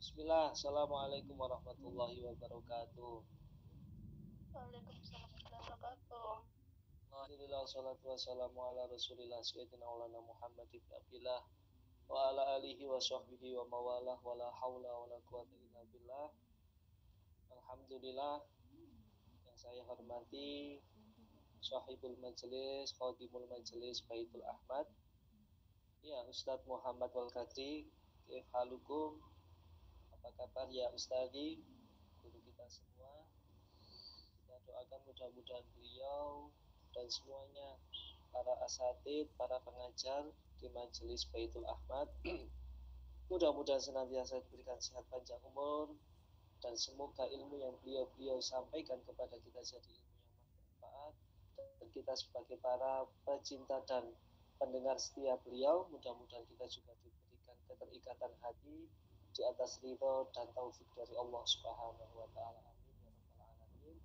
Bismillah, Assalamualaikum warahmatullahi wabarakatuh. Waalaikumsalam warahmatullahi wabarakatuh. Alhamdulillah, salatu wassalamu ala rasulillah Sayyidina Maulana Muhammad ibn Abdillah wa ala alihi wa sahbihi wa mawalah wa la hawla wa la quwata illa billah. Alhamdulillah, yang saya hormati sahibul majlis, khadimul majlis Baitul Ahmad, ya Ustadz Muhammad Wal Kadri. Kif halukum, apa kabar ya Ustadi, guru kita semua. Kita doakan mudah-mudahan beliau dan semuanya, para asatid, para pengajar di majelis Baitul Ahmad, mudah-mudahan senantiasa diberikan sehat panjang umur, dan semoga ilmu yang beliau sampaikan kepada kita jadi ilmu yang bermanfaat, dan kita sebagai para pecinta dan pendengar setia beliau, mudah-mudahan kita juga diberikan keterikatan hati di atas ridho dan taufik dari Allah Subhanahu wa taala. Amin ya rabbal alamin.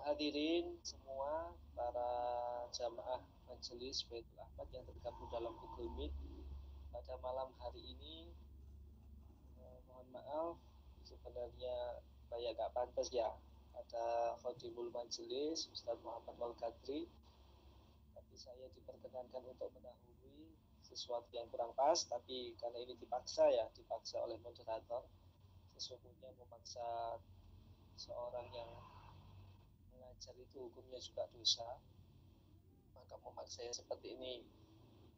Hadirin semua, para jamaah majelis Baitul Ahmad yang tergabung dalam Google Meet pada malam hari ini, mohon maaf, sebenarnya kayak gak pantas ya ada Khadimul Majelis Ustadz Muhammad Wal Kadri, tapi saya diperkenankan untuk mendahului sesuatu yang kurang pas, tapi karena ini dipaksa oleh moderator. Sesungguhnya memaksa seorang yang mengajar itu hukumnya juga dosa, maka memaksa yang seperti ini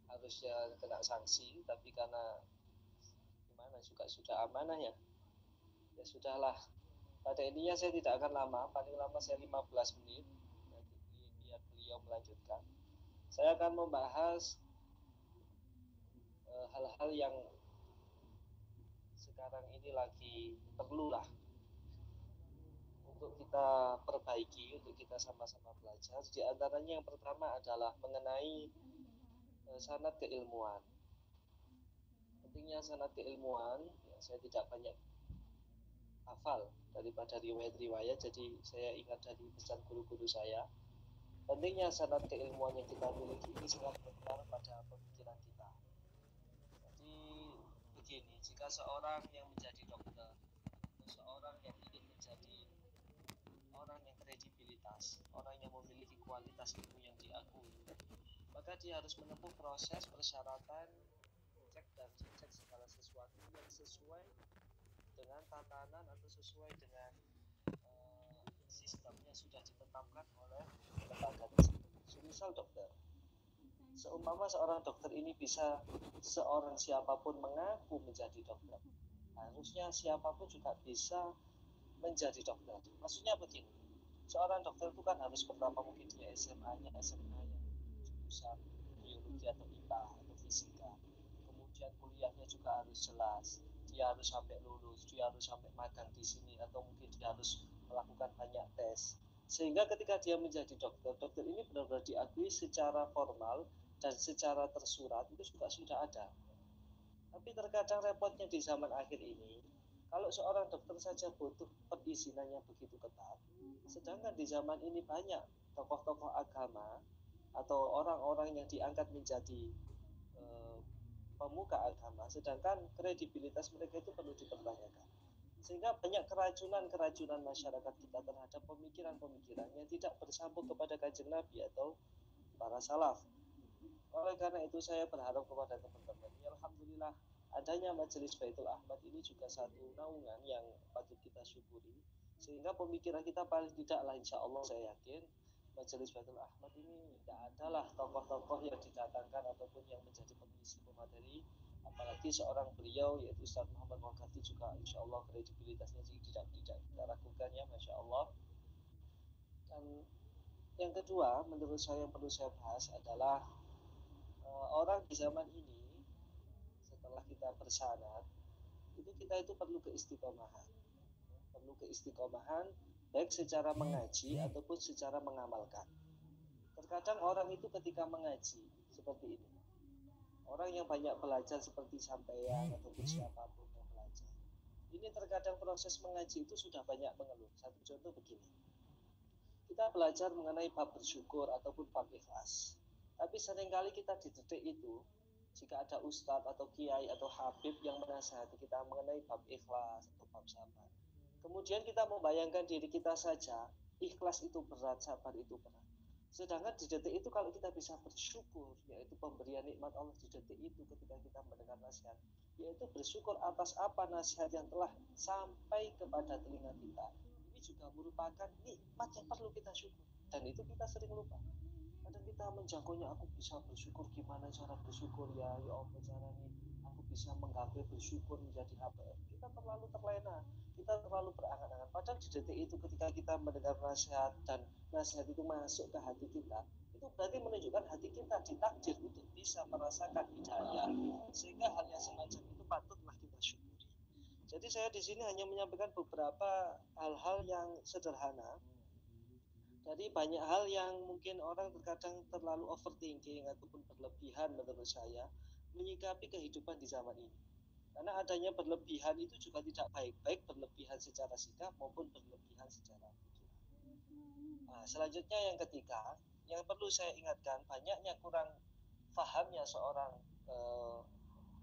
harusnya kena sanksi, tapi karena gimana juga sudah amanah ya, ya sudahlah. Pada ininya saya tidak akan lama, paling lama saya 15 menit, nanti biar beliau melanjutkan. Saya akan membahas hal-hal yang sekarang ini lagi perlu lah untuk kita perbaiki, untuk kita sama-sama belajar. Di antaranya yang pertama adalah mengenai sanad keilmuan. Pentingnya sanad keilmuan, ya, saya tidak banyak hafal daripada riwayat-riwayat, jadi saya ingat dari pesan guru-guru saya. Pentingnya sanad keilmuan yang kita miliki ini sangat berpengaruh pada pemikiran kita. Jadi begini, jika seorang yang menjadi dokter atau seorang yang ingin menjadi orang yang kredibilitas, orang yang memiliki kualitas ilmu yang diakui, maka dia harus menempuh proses persyaratan cek dan cek segala sesuatu yang sesuai dengan tatanan atau sesuai dengan sistem yang sudah ditetapkan oleh lembaga tersebut. Semisal dokter, seumpama seorang dokter ini bisa, seorang siapapun mengaku menjadi dokter, harusnya siapapun juga bisa menjadi dokter. Maksudnya begini, seorang dokter itu kan harus pertama mungkin dia SMA-nya SMA yang jurusan biologi atau IPA atau fisika, kemudian kuliahnya juga harus jelas, dia harus sampai lulus, dia harus sampai magang di sini, atau mungkin dia harus melakukan banyak tes, sehingga ketika dia menjadi dokter, dokter ini benar-benar diakui secara formal dan secara tersurat, itu juga sudah ada. Tapi terkadang repotnya di zaman akhir ini, kalau seorang dokter saja butuh perizinan yang begitu ketat, sedangkan di zaman ini banyak tokoh-tokoh agama atau orang-orang yang diangkat menjadi pemuka agama, sedangkan kredibilitas mereka itu perlu dipertanyakan. Sehingga banyak keracunan masyarakat kita terhadap pemikiran-pemikiran yang tidak bersambung kepada kanjeng Nabi atau para salaf. Oleh karena itu saya berharap kepada teman-teman, ya alhamdulillah adanya majelis Baitul Ahmad ini juga satu naungan yang patut kita syukuri, sehingga pemikiran kita paling tidaklah insya Allah saya yakin majelis Baitul Ahmad ini tidak adalah tokoh-tokoh yang didatangkan ataupun yang menjadi pengisi pemateri, apalagi seorang beliau yaitu Ustaz Muhammad Wakati juga insya Allah kredibilitasnya tidak kita ragukan ya, masya Allah. Dan yang kedua menurut saya yang perlu saya bahas adalah orang di zaman ini setelah kita bersanad itu kita itu perlu keistiqomahan baik secara mengaji ataupun secara mengamalkan. Terkadang orang itu ketika mengaji seperti ini, orang yang banyak belajar seperti sampeyan ataupun siapapun yang belajar, ini terkadang proses mengaji itu sudah banyak mengeluh. Satu contoh begini, kita belajar mengenai bab bersyukur ataupun bab ikhlas, tapi seringkali kita di detik itu jika ada ustadz atau kiai atau habib yang menasihati kita mengenai bab ikhlas atau bab sabar. Kemudian kita membayangkan diri kita saja, ikhlas itu berat, sabar itu berat. Sedangkan di detik itu kalau kita bisa bersyukur, yaitu pemberian nikmat Allah di detik itu ketika kita mendengar nasihat, yaitu bersyukur atas apa nasihat yang telah sampai kepada telinga kita. Ini juga merupakan nikmat yang perlu kita syukur. Dan itu kita sering lupa. Kadang kita menjangkaunya, aku bisa bersyukur, gimana cara bersyukur ya Allah caranya aku bisa menggapai bersyukur menjadi hamba. Kita terlalu terlena, kita terlalu berangan-angan. Padahal di detik itu ketika kita mendengar nasihat dan nasihat itu masuk ke hati kita, itu berarti menunjukkan hati kita ditakdir untuk bisa merasakan hidayah, sehingga hal yang semacam itu patutlah kita syukuri. Jadi saya di sini hanya menyampaikan beberapa hal-hal yang sederhana dari banyak hal yang mungkin orang terkadang terlalu overthinking ataupun berlebihan menurut saya menyikapi kehidupan di zaman ini. Karena adanya berlebihan itu juga tidak baik, baik berlebihan secara sikap maupun berlebihan secara pikiran. Nah, selanjutnya yang ketiga, yang perlu saya ingatkan, banyaknya kurang fahamnya seorang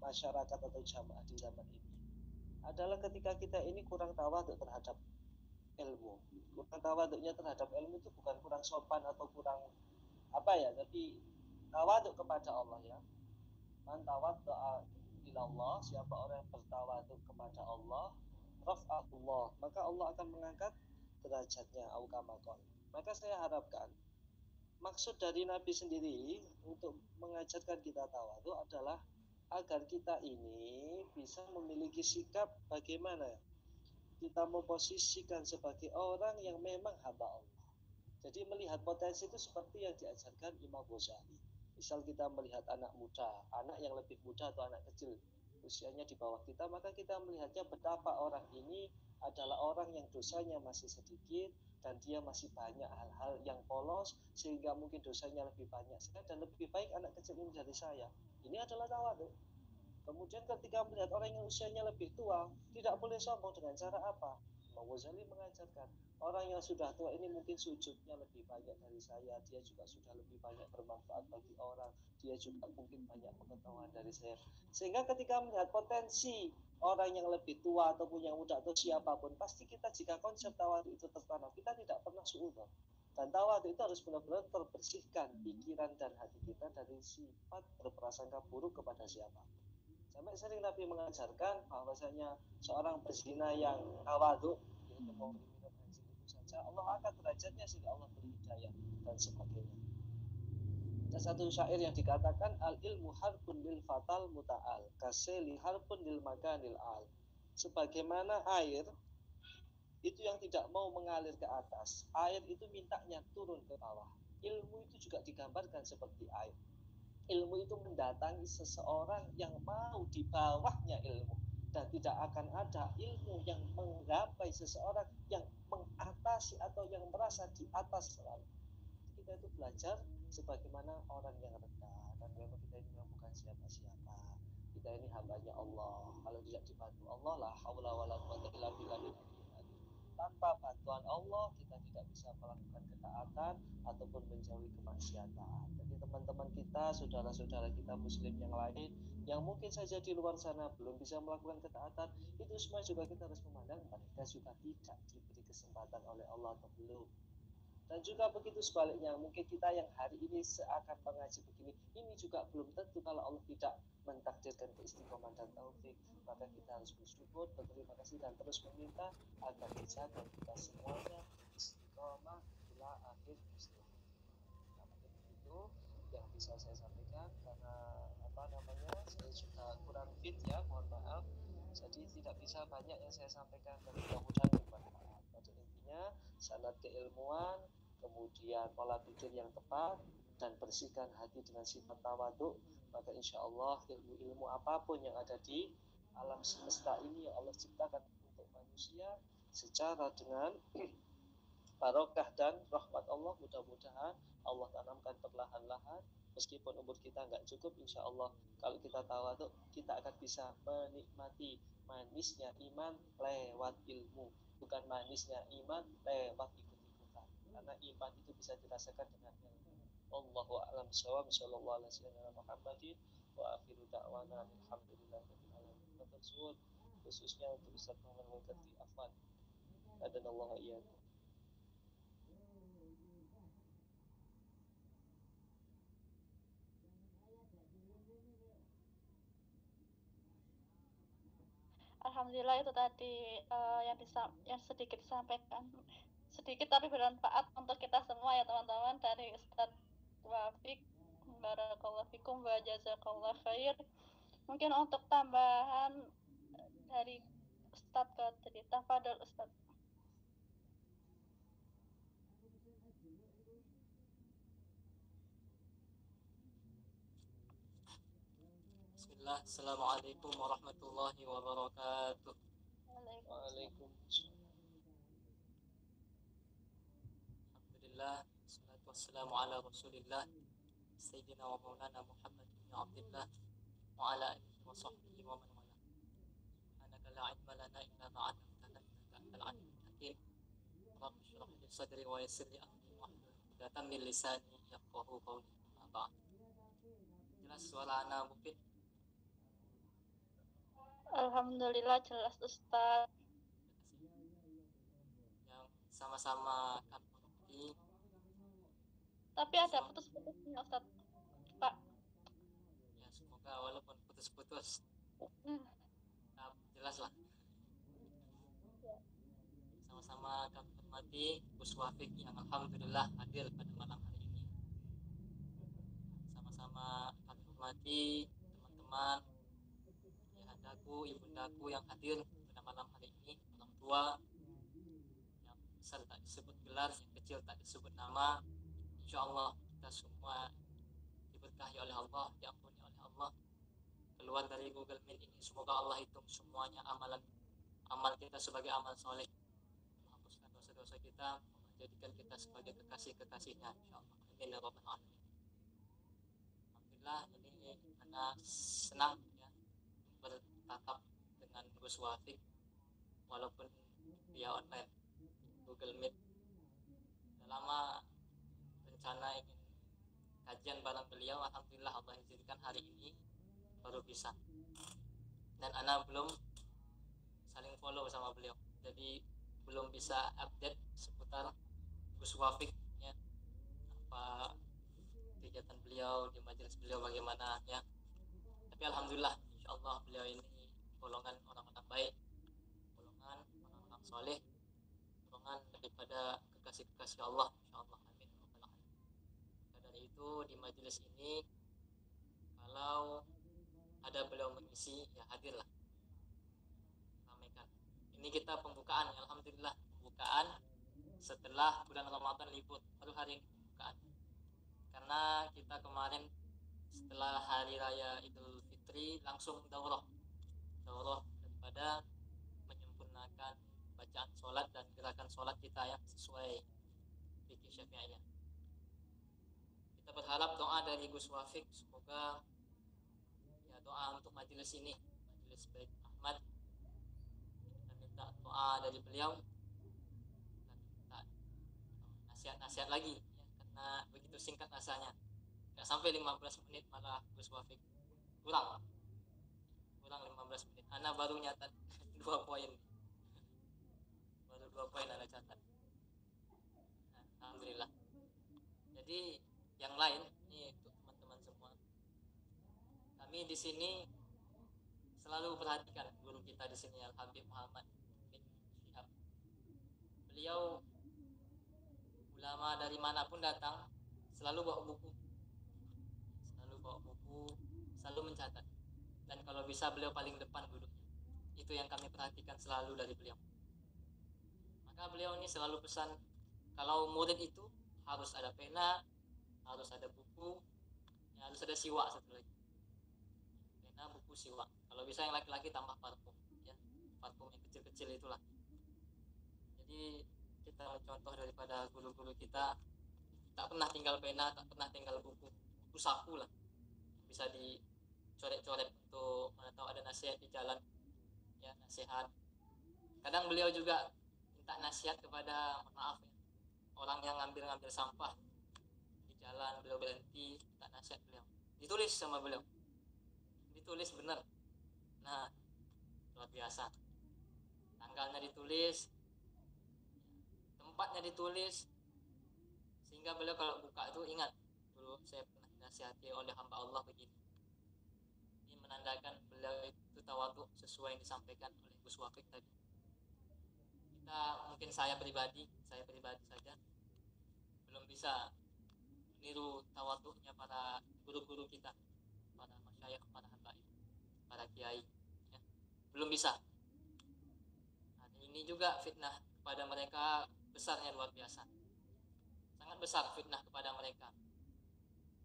masyarakat atau jamaah di zaman ini adalah ketika kita ini kurang tawaduk terhadap ilmu. Kurang tawaduknya terhadap ilmu itu bukan kurang sopan atau kurang apa ya, tapi tawaduk kepada Allah ya. Man tawadda'a ilallah, siapa orang yang bertawaduk kepada Allah, rafa'ahullah, maka Allah akan mengangkat derajatnya au kama qala. Maka saya harapkan maksud dari Nabi sendiri untuk mengajarkan kita tawaduk adalah agar kita ini bisa memiliki sikap bagaimana kita memposisikan sebagai orang yang memang hamba Allah. Jadi melihat potensi itu seperti yang diajarkan Imam Ghazali. Misal kita melihat anak muda, anak yang lebih muda atau anak kecil, usianya di bawah kita, maka kita melihatnya betapa orang ini adalah orang yang dosanya masih sedikit dan dia masih banyak hal-hal yang polos sehingga mungkin dosanya lebih banyak dan lebih baik anak kecil ini dari saya. Ini adalah tawaduk. Kemudian ketika melihat orang yang usianya lebih tua, tidak boleh sombong dengan cara apa? Imam Ghazali mengajarkan, orang yang sudah tua ini mungkin sujudnya lebih banyak dari saya, dia juga sudah lebih banyak bermanfaat bagi orang, dia juga mungkin banyak pengetahuan dari saya. Sehingga ketika melihat potensi orang yang lebih tua ataupun yang muda atau siapapun, pasti kita jika konsep tawadhu itu tertanam, kita tidak pernah suudzon. Dan tawadhu itu harus benar-benar terbersihkan pikiran dan hati kita dari sifat berprasangka buruk kepada siapapun. Sampai sering Nabi mengajarkan bahwasanya seorang berzina yang tawadhu, yaitu memberi minum anjing itu saja, Allah angkat derajatnya sehingga Allah beri hidayah dan sebagainya. Ada satu syair yang dikatakan al ilmu harbun lil fatal muta'al kaseli harbun lil makanil al. Sebagaimana air itu yang tidak mau mengalir ke atas, air itu mintanya turun ke bawah. Ilmu itu juga digambarkan seperti air. Ilmu itu mendatangi seseorang yang mau di bawahnya ilmu, dan tidak akan ada ilmu yang menggapai seseorang yang mengatasi atau yang merasa di atas selalu. Kita itu belajar sebagaimana orang yang rendah, dan memang kita ini memang bukan siapa-siapa, kita ini hambanya Allah. Kalau tidak dibantu Allah, la haula wala quwwata illa billah. Tanpa bantuan Allah kita tidak bisa melakukan ketaatan ataupun menjauhi kemaksiatan. Jadi teman-teman kita, saudara-saudara kita muslim yang lain yang mungkin saja di luar sana belum bisa melakukan ketaatan, itu semua juga kita harus memandang mereka juga tidak diberi kesempatan oleh Allah atau belum. Dan juga begitu sebaliknya, mungkin kita yang hari ini seakan mengaji begini, ini juga belum tentu kalau Allah tidak mentakdirkan keistiqomahan dan taufik. Maka kita harus bersyukur, berterima kasih dan terus meminta agar dijaga kita semuanya istiqomah ila akhir usia. Nah, mungkin itu yang bisa saya sampaikan, karena saya juga kurang fit ya, mohon maaf. Jadi tidak bisa banyak yang saya sampaikan, dan mudah-mudahan bermanfaat. Pada intinya sanad keilmuan, kemudian pola pikir yang tepat, dan bersihkan hati dengan sifat tawaduk, maka insya Allah ilmu-ilmu apapun yang ada di alam semesta ini yang Allah ciptakan untuk manusia secara dengan barokah dan rahmat Allah, mudah-mudahan Allah tanamkan perlahan-lahan. Meskipun umur kita nggak cukup, insya Allah kalau kita tawaduk, kita akan bisa menikmati manisnya iman lewat ilmu, bukan manisnya iman lewat ikut-ikutan. Karena iman itu bisa dirasakan dengan ilmu. Allahu a'lam bishawab. Sallallahu alaihi wasallam Muhammadin Wa akhiru da'wana alhamdulillahirabbil alamin. Matur suwun khususnya untuk Ustaz Muhammad Mutati Afwan. Adanallahu iyyakum. Alhamdulillah itu tadi yang sedikit disampaikan, sedikit tapi bermanfaat untuk kita semua ya teman-teman, dari Ustadz Wafik. Barakallahu fikum wa jazakallahu khair. Mungkin untuk tambahan dari Ustadz Qadri, tafadhol Ustadz. Bismillah. Assalamualaikum warahmatullahi wabarakatuh. Waalaikumsalam. Alhamdulillah, salatu wassalamu ala Rasulillah Sayyidina wa Maulana Muhammad bin Abdullah wa ala alihi wa sahbihi wa man wala. Subhanaka la ilma lana illa ma 'allamtana innaka antal alimul hakim. Rabbi shrah li sadri wa yassir li amri wahlul 'uqdatam min lisani yafqahu qawli. Amma ba'd. Jelas suara ana mungkin? Alhamdulillah jelas Ustadz. Yang sama-sama kami mengerti. Tapi ada putus-putusnya Ustadz, Pak. Ya semoga walaupun putus-putus jelas lah. Sama-sama kami hormati Gus Wafik yang alhamdulillah hadir pada malam hari ini. Sama-sama kami hormati teman-teman, ayahku, ibundaku yang hadir pada malam hari ini, orang tua yang besar tak disebut gelar, yang kecil tak disebut nama. InsyaAllah kita semua diberkahi oleh Allah, diampuni oleh Allah. Keluar dari Google Meet ini, semoga Allah hitung semuanya amal kita sebagai amal soleh, menghapuskan dosa-dosa kita, menjadikan kita sebagai kekasih-kekasihnya, insyaAllah. Amin ya rabbal alamin. Alhamdulillah, ini anak senang ya bertatap dengan Gus Wafik walaupun via online Google Meet. Sudah lama rencana ingin kajian bareng beliau, alhamdulillah Allah izinkan hari ini baru bisa. Dan ana belum saling follow sama beliau, jadi belum bisa update seputar Gus Wafik ya, apa kegiatan beliau di majelis beliau bagaimana ya. Tapi alhamdulillah insyaallah beliau ini golongan orang-orang baik, golongan orang-orang soleh, golongan daripada kekasih-kekasih Allah, insyaallah. Amin. Maka dari itu di majelis ini kalau ada beliau mengisi ya hadirlah, ramaikan. Ini kita pembukaan ya, alhamdulillah pembukaan setelah bulan Ramadan libur, baru hari ini pembukaan. Karena kita kemarin setelah hari raya Idul Fitri langsung daurah daripada menyempurnakan bacaan sholat dan gerakan sholat kita yang sesuai fikih syafi'iyah. Kita berharap doa dari Gus Wafik, semoga ya doa untuk majelis ini, majelis Baik Ahmad. Kita minta doa dari beliau, kita minta nasihat-nasihat lagi ya, karena begitu singkat rasanya, nggak sampai 15 menit malah Gus Wafik kurang 15 menit. Ana baru nyatat 2 poin, baru 2 poin ana catat. Alhamdulillah. Jadi yang lain ini untuk teman-teman semua, kami di sini selalu perhatikan guru kita di sini Al Habib Muhammad bin Syihab. Beliau ulama dari manapun datang selalu bawa buku, selalu mencatat, dan kalau bisa beliau paling depan duduknya. Itu yang kami perhatikan selalu dari beliau. Maka beliau ini selalu pesan kalau murid itu harus ada pena, harus ada buku, ya, harus ada siwak satu lagi. Pena, buku, siwak. Kalau bisa yang laki-laki tambah parfum, ya, parfum yang kecil-kecil itulah. Jadi kita contoh daripada guru-guru kita, tak pernah tinggal pena, tak pernah tinggal buku saku lah, bisa dicoret-coret untuk mana tahu ada nasihat di jalan, ya, nasihat. Kadang beliau juga minta nasihat kepada, mohon maaf ya, orang yang ngambil sampah di jalan, beliau berhenti minta nasihat beliau, ditulis sama beliau. ditulis benar. Nah, luar biasa. Tanggalnya ditulis, tempatnya ditulis, sehingga beliau kalau buka itu ingat, dulu saya pernah dinasihati oleh hamba Allah begini. Ini menandakan beliau itu tawadhu sesuai yang disampaikan oleh Gus Wafik tadi. Mungkin saya pribadi saja belum bisa meniru tawadhunya para guru-guru kita, para masyayikh, para habaib, para kiai, ya. Belum bisa. Nah, ini juga fitnah kepada mereka besarnya luar biasa, sangat besar fitnah kepada mereka.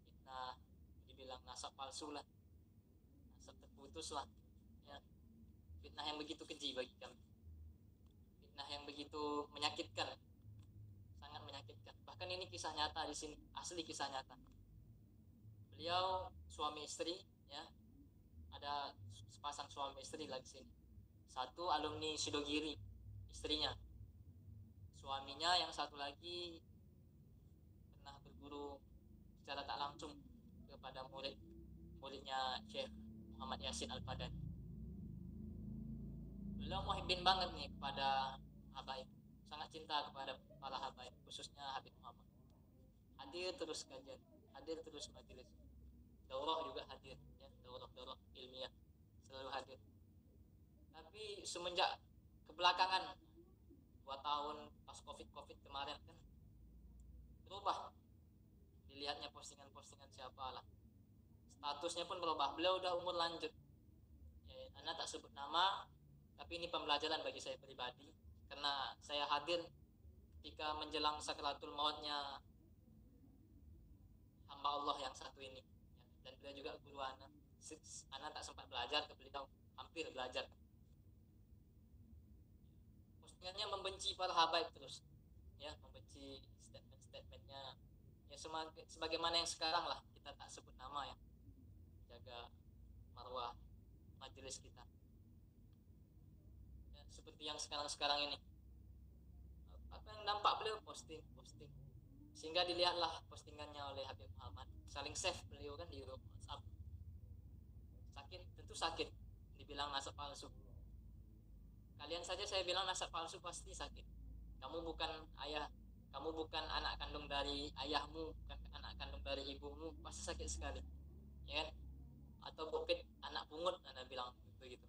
Fitnah dibilang nasab palsu lah, nasab terputus lah, ya. Fitnah yang begitu keji bagi kami, fitnah yang begitu menyakitkan, sangat menyakitkan. Bahkan ini kisah nyata di sini, asli kisah nyata. Beliau suami istri, ya, ada sepasang suami istri lah di sini. Satu alumni Sidogiri, istrinya. Suaminya yang satu lagi pernah berguru secara tak langsung kepada muridnya Syekh Muhammad Yasin Al-Fadani. Beliau muhibbin banget nih kepada habaib, sangat cinta kepada para habaib, khususnya Habib Muhammad. Hadir terus kajian, hadir terus majelis, daurah juga hadir, ya, daurah ilmiah selalu hadir. Tapi semenjak kebelakangan 2 tahun pas covid kemarin kan berubah, dilihatnya postingan siapa lah, statusnya pun berubah. Beliau udah umur lanjut, ya, Anda tak sebut nama, tapi ini pembelajaran bagi saya pribadi, karena saya hadir ketika menjelang sakratul mautnya hamba Allah yang satu ini, ya. Dan beliau juga guru Ana tak sempat belajar ke beliau, hampir belajar. Postingannya membenci para habaib terus, ya, membenci statement-statementnya, ya, sebagaimana yang sekarang lah, kita tak sebut nama, ya, jaga marwah majelis kita, ya, seperti yang sekarang ini. Apa yang nampak beliau posting, sehingga dilihatlah postingannya oleh Habib Muhammad, saling save beliau kan di grup WhatsApp. Tentu sakit dibilang nasab palsu. Kalian saja saya bilang nasab palsu pasti sakit. Kamu bukan ayah, kamu bukan anak kandung dari ayahmu, bukan anak kandung dari ibumu, pasti sakit sekali, ya kan? Atau Bukit anak pungut, Anda bilang begitu.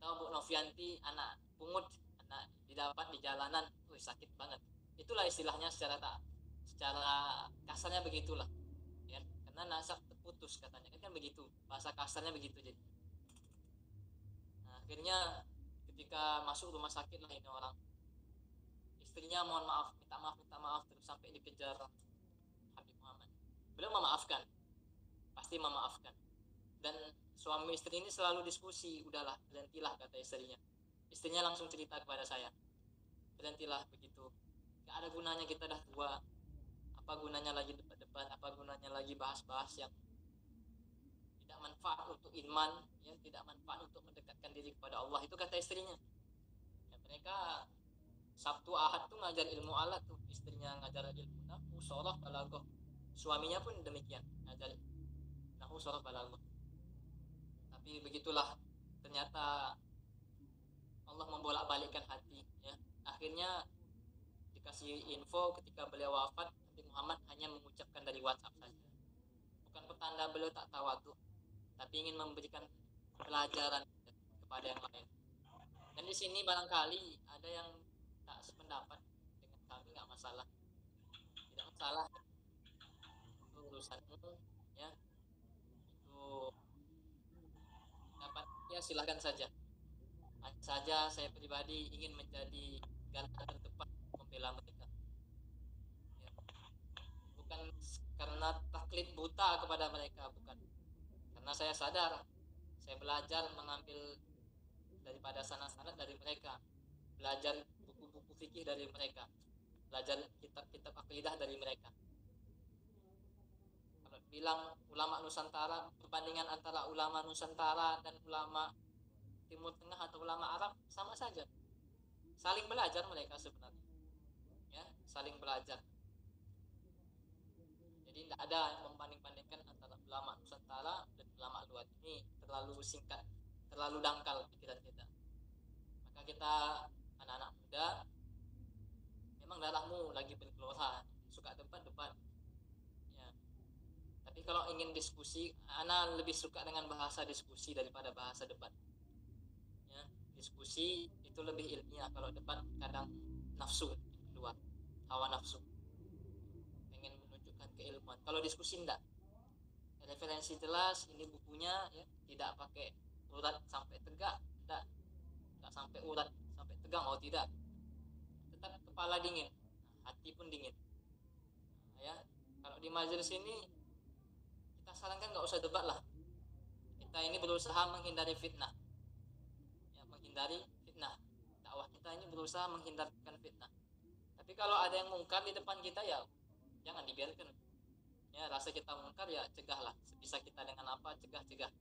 Atau Bu Novianti anak pungut, anak didapat di jalanan, sakit banget. Itulah istilahnya secara kasarnya begitulah, ya, karena nasab terputus katanya, kan begitu, bahasa kasarnya begitu. Jadi, nah, akhirnya ketika masuk rumah sakit lah ini orang, istrinya minta maaf terus sampai dikejar Habib Muhammad. Beliau memaafkan, pasti memaafkan. Dan suami istri ini selalu diskusi, udahlah berhentilah, kata istrinya. Istrinya langsung cerita kepada saya, berhentilah begitu, gak ada gunanya, kita dah tua, apa gunanya lagi debat-debat, apa gunanya lagi bahas-bahas yang tidak manfaat untuk iman, yang tidak manfaat untuk mendekatkan diri kepada Allah. Itu kata istrinya, ya. Mereka Sabtu Ahad tuh ngajar ilmu alat tuh, istrinya ngajar ilmu nahwu, shoroh, balaghah. Suaminya pun demikian, ngajar nahwu, shoroh, balaghah. Tapi begitulah, ternyata Allah membolak-balikkan hati, ya. Akhirnya dikasih info ketika beliau wafat, Habib Muhammad hanya mengucapkan dari WhatsApp saja. Bukan petanda beliau tak tawadhu, tapi ingin memberikan pelajaran kepada yang lain. Dan di sini barangkali ada yang tak sependapat dengan kami, nggak masalah, tidak masalah, itu urusanmu, ya, itu dapat, ya, silahkan saja. Hanya saja saya pribadi ingin menjadi garda terdepan membela mereka, ya. Bukan karena taklid buta kepada mereka, bukan, karena saya sadar, saya belajar mengambil daripada sanad-sanad dari mereka, belajar buku-buku fikih dari mereka, belajar kitab-kitab akidah dari mereka. Kalau bilang ulama Nusantara, perbandingan antara ulama Nusantara dan ulama Timur Tengah atau ulama Arab sama saja, saling belajar mereka sebenarnya, ya, saling belajar. Jadi tidak ada membanding-bandingkan antara ulama Nusantara dan ulama luar. Ini terlalu singkat, terlalu dangkal pikiran kita. Maka kita anak-anak muda, memang darahmu lagi bergelora, suka debat ya. Tapi kalau ingin diskusi, anak lebih suka dengan bahasa diskusi daripada bahasa debat ya. Diskusi itu lebih ilmiah, kalau debat kadang nafsu keluar, hawa nafsu, pengen menunjukkan keilmuan. Kalau diskusi enggak, referensi jelas, ini bukunya ya, tidak pakai urat sampai tegak, enggak sampai urat sampai tegang, oh tidak, tetap kepala dingin, hati pun dingin ya. Kalau di majelis ini kita sarankan nggak usah debat lah, kita ini berusaha menghindari fitnah ya, menghindari fitnah. Dakwah kita ini berusaha menghindarkan fitnah. Tapi kalau ada yang mungkar di depan kita ya jangan dibiarkan ya. Rasa kita mungkar ya cegahlah, sebisa kita dengan apa, cegah dengan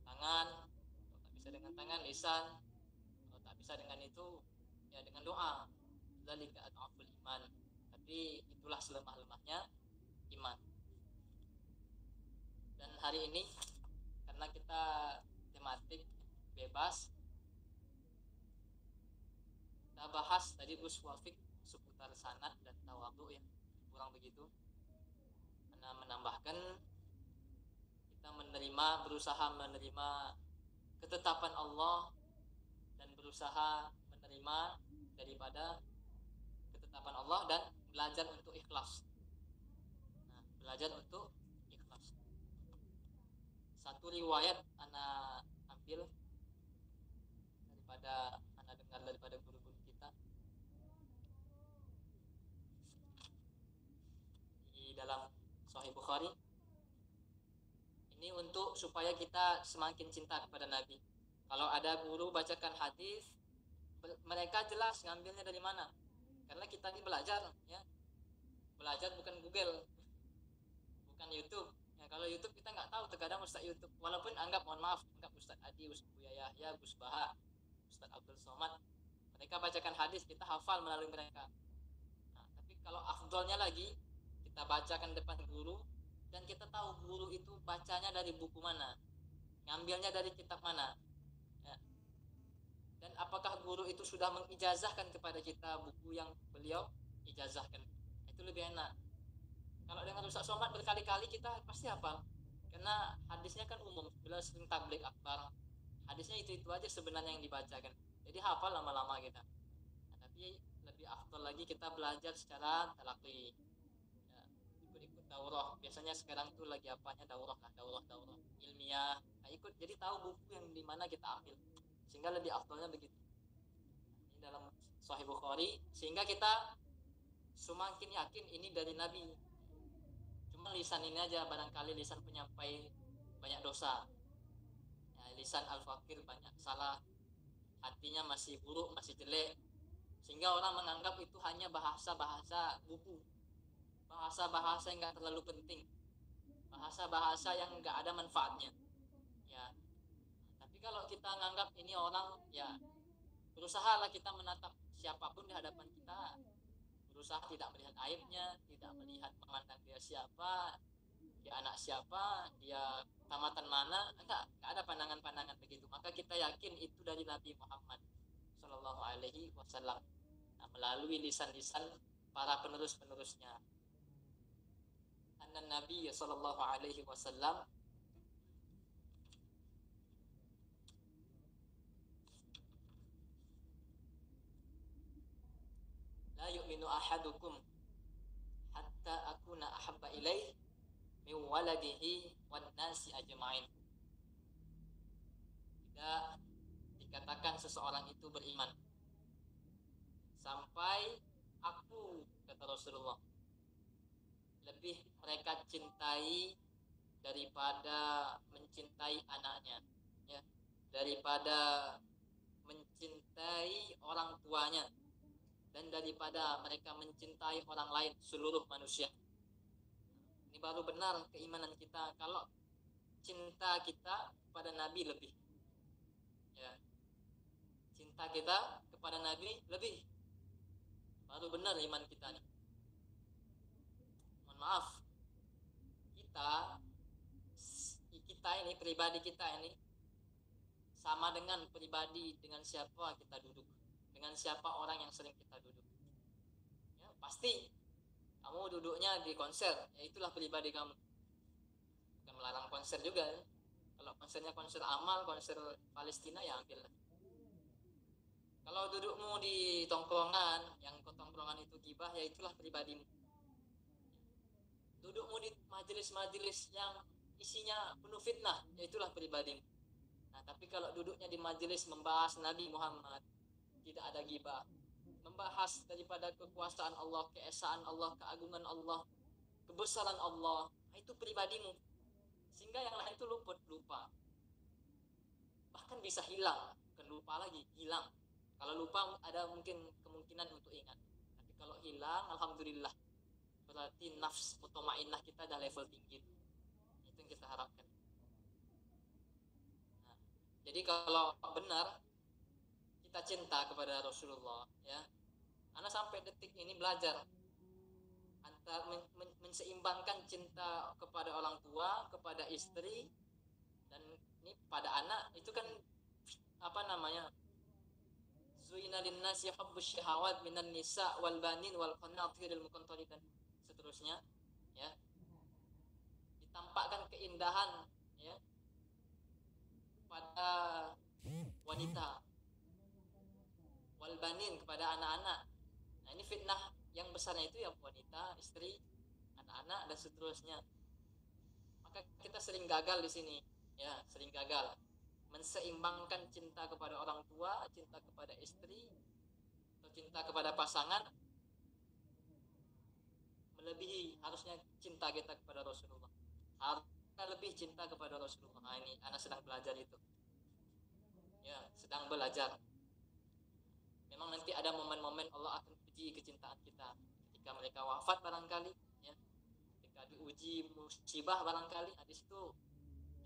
tangan, kalau tak bisa dengan tangan, lisan, kalau tak bisa dengan itu ya dengan doa, dzalika ad'aful iman. Tapi itulah selemah-lemahnya iman. Dan hari ini karena kita tematik bebas, kita bahas tadi Gus Wafik seputar sanad dan tawadhu ya, kurang begitu. Karena menambahkan kita berusaha menerima ketetapan Allah dan berusaha menerima daripada ketetapan Allah dan belajar untuk ikhlas. Nah, belajar untuk ikhlas. Satu riwayat anak ambil daripada anak dengar daripada guru-guru kita di dalam Sahih Bukhari. Ini untuk supaya kita semakin cinta kepada Nabi. Kalau ada guru bacakan hadis, mereka jelas ngambilnya dari mana. Karena kita ini belajar ya. Belajar bukan Google, bukan YouTube. Ya, kalau YouTube kita nggak tahu, terkadang Ustaz YouTube, walaupun anggap Ustaz Adi, Ustaz Buya Yahya, Gus Baha, Ustaz Abdul Somad, mereka bacakan hadis, kita hafal melalui mereka. Nah, tapi kalau afdolnya lagi, kita bacakan depan guru, dan kita tahu guru itu bacanya dari buku mana, ngambilnya dari kitab mana ya. Dan apakah guru itu sudah mengijazahkan kepada kita buku yang beliau ijazahkan, itu lebih enak. Kalau dengan Ustaz Somad berkali-kali kita pasti hafal, karena hadisnya kan umum, beliau sering tabligh akbar, hadisnya itu aja sebenarnya yang dibacakan, jadi hafal lama-lama kita. Nah, tapi lebih afdal lagi kita belajar secara talaqi ya, ikut daurah. Biasanya sekarang tuh lagi apanya daurah ilmiah, nah, ikut, jadi tahu buku yang dimana kita ambil, sehingga lebih afdalnya begitu. Ini dalam Sahih Bukhari, sehingga kita semakin yakin ini dari Nabi. Cuma lisan ini aja, barangkali lisan penyampai banyak dosa ya, lisan al-fakir banyak salah, hatinya masih buruk, masih jelek, sehingga orang menganggap itu hanya bahasa-bahasa buku, bahasa-bahasa yang gak terlalu penting, bahasa-bahasa yang gak ada manfaatnya ya. Tapi kalau kita nganggap ini orang ya, berusahalah kita menatap siapapun di hadapan kita, berusaha tidak melihat aibnya, tidak melihat memandang dia siapa, dia anak siapa, dia tamatan mana, enggak ada pandangan-pandangan begitu. Maka kita yakin itu dari Nabi Muhammad Sallallahu Alaihi Wasallam, nah, melalui lisan-lisan para penerus-penerusnya. Anna Nabi Sallallahu Alaihi Wasallam la yu'minu ahadukum hatta akuna ahabba ilaih min waladihi wan nasi ajma'in. Tidak dikatakan seseorang itu beriman sampai aku, kata Rasulullah, lebih mereka cintai daripada mencintai anaknya ya, daripada mencintai orang tuanya, dan daripada mereka mencintai orang lain, seluruh manusia. Ini baru benar keimanan kita, kalau cinta kita kepada Nabi lebih ya, cinta kita kepada Nabi lebih, baru benar iman kita nih. Mohon maaf, kita kita ini, pribadi kita ini sama dengan pribadi dengan siapa kita duduk, dengan siapa orang yang sering kita duduk. Ya, pasti kamu duduknya di konser, ya itulah pribadi kamu. Bukan melarang konser juga ya. Kalau konsernya konser amal, konser Palestina, ya ambillah. Kalau dudukmu di tongkrongan, yang tongkrongan itu gibah, ya itulah pribadimu. Dudukmu di majelis-majelis yang isinya penuh fitnah, ya itulah pribadimu. Nah, tapi kalau duduknya di majelis membahas Nabi Muhammad, tidak ada gibah, membahas daripada kekuasaan Allah, keesaan Allah, keagungan Allah, kebesaran Allah, nah itu pribadimu. Sehingga yang lain itu lupa. Bahkan bisa hilang, bukan lupa lagi, hilang. Kalau lupa ada mungkin kemungkinan untuk ingat. Tapi kalau hilang, alhamdulillah, berarti nafs mutmainnah kita ada level tinggi. Itu yang kita harapkan. Nah, jadi kalau benar kita cinta kepada Rasulullah, ya, anak sampai detik ini belajar antara menseimbangkan cinta kepada orang tua, kepada istri, dan ini pada anak itu kan apa namanya, zuina linnasi hubbus syahawat minan nisa wal banin wal qanatiril muqantarih dan seterusnya, ya, ditampakkan keindahan, ya, pada wanita, wal banin kepada anak-anak. Nah, ini fitnah yang besarnya itu ya wanita, istri, anak-anak dan seterusnya. Maka kita sering gagal di sini, ya, sering gagal menseimbangkan cinta kepada orang tua, cinta kepada istri, atau cinta kepada pasangan melebihi harusnya cinta kita kepada Rasulullah. Harusnya lebih cinta kepada Rasulullah. Nah, ini anak sedang belajar itu, ya, sedang belajar. Memang nanti ada momen-momen Allah akan uji kecintaan kita ketika mereka wafat barangkali, ya, ketika diuji musibah barangkali, di situ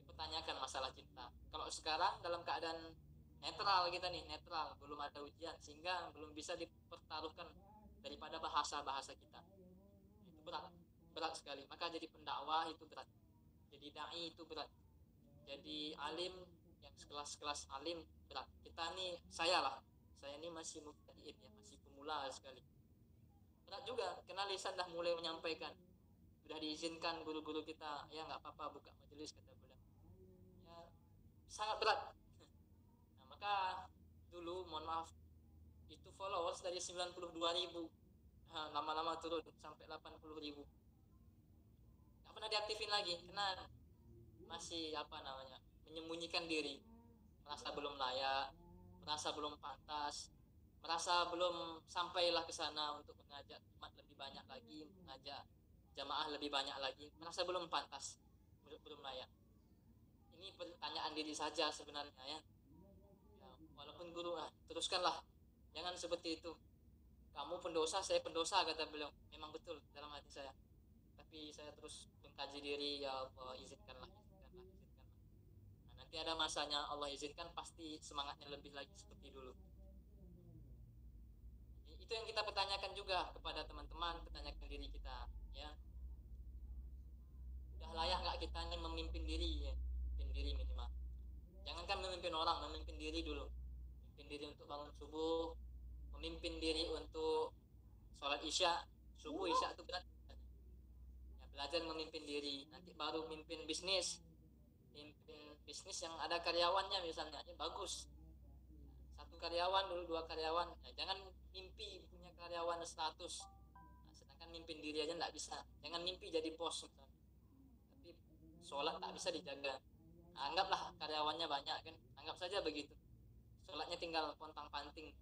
dipertanyakan masalah cinta. Kalau sekarang dalam keadaan netral kita nih, netral, belum ada ujian, sehingga belum bisa dipertaruhkan daripada bahasa kita. Itu berat sekali. Maka jadi pendakwah itu berat, jadi dai itu berat, jadi alim yang sekelas alim berat. Kita nih, saya ini masih mubtadi'in, ya, masih pemula sekali. Berat juga, karena lisan dah mulai menyampaikan, sudah diizinkan guru-guru kita, ya nggak apa-apa buka majelis, kata beliau. Ya, sangat berat. Nah, maka dulu mohon maaf, itu followers dari 92.000, nah, lama-lama turun sampai 80.000. Nggak pernah diaktifin lagi, karena masih apa namanya, menyembunyikan diri, merasa belum layak, merasa belum pantas, merasa belum sampailah ke sana untuk mengajak umat lebih banyak lagi, mengajak jamaah lebih banyak lagi, merasa belum pantas, belum layak. Ini pertanyaan diri saja sebenarnya, ya. Ya, walaupun guru, teruskanlah, jangan seperti itu. Kamu pendosa, saya pendosa, kata beliau. Memang betul dalam hati saya. Tapi saya terus mengkaji diri, ya Allah, izinkanlah. Nah, nanti ada masanya Allah izinkan, pasti semangatnya lebih lagi seperti dulu. Itu yang kita pertanyakan juga kepada teman-teman, pertanyakan diri kita, ya. Udah layak nggak kita ini memimpin diri, ya? Memimpin diri minimal. Jangankan memimpin orang, memimpin diri dulu. Memimpin diri untuk bangun subuh, memimpin diri untuk sholat isya, subuh isya itu berat. Ya, belajar memimpin diri, nanti baru memimpin bisnis. Mimpin bisnis yang ada karyawannya misalnya, ya bagus. Satu karyawan dulu, 2 karyawan. Nah, jangan mimpi punya karyawan 100. Nah, sedangkan mimpin diri aja nggak bisa. Jangan mimpi jadi bos misalnya, tapi sholat tak bisa dijaga. Nah, anggaplah karyawannya banyak kan, anggap saja begitu. Sholatnya tinggal pontang-panting.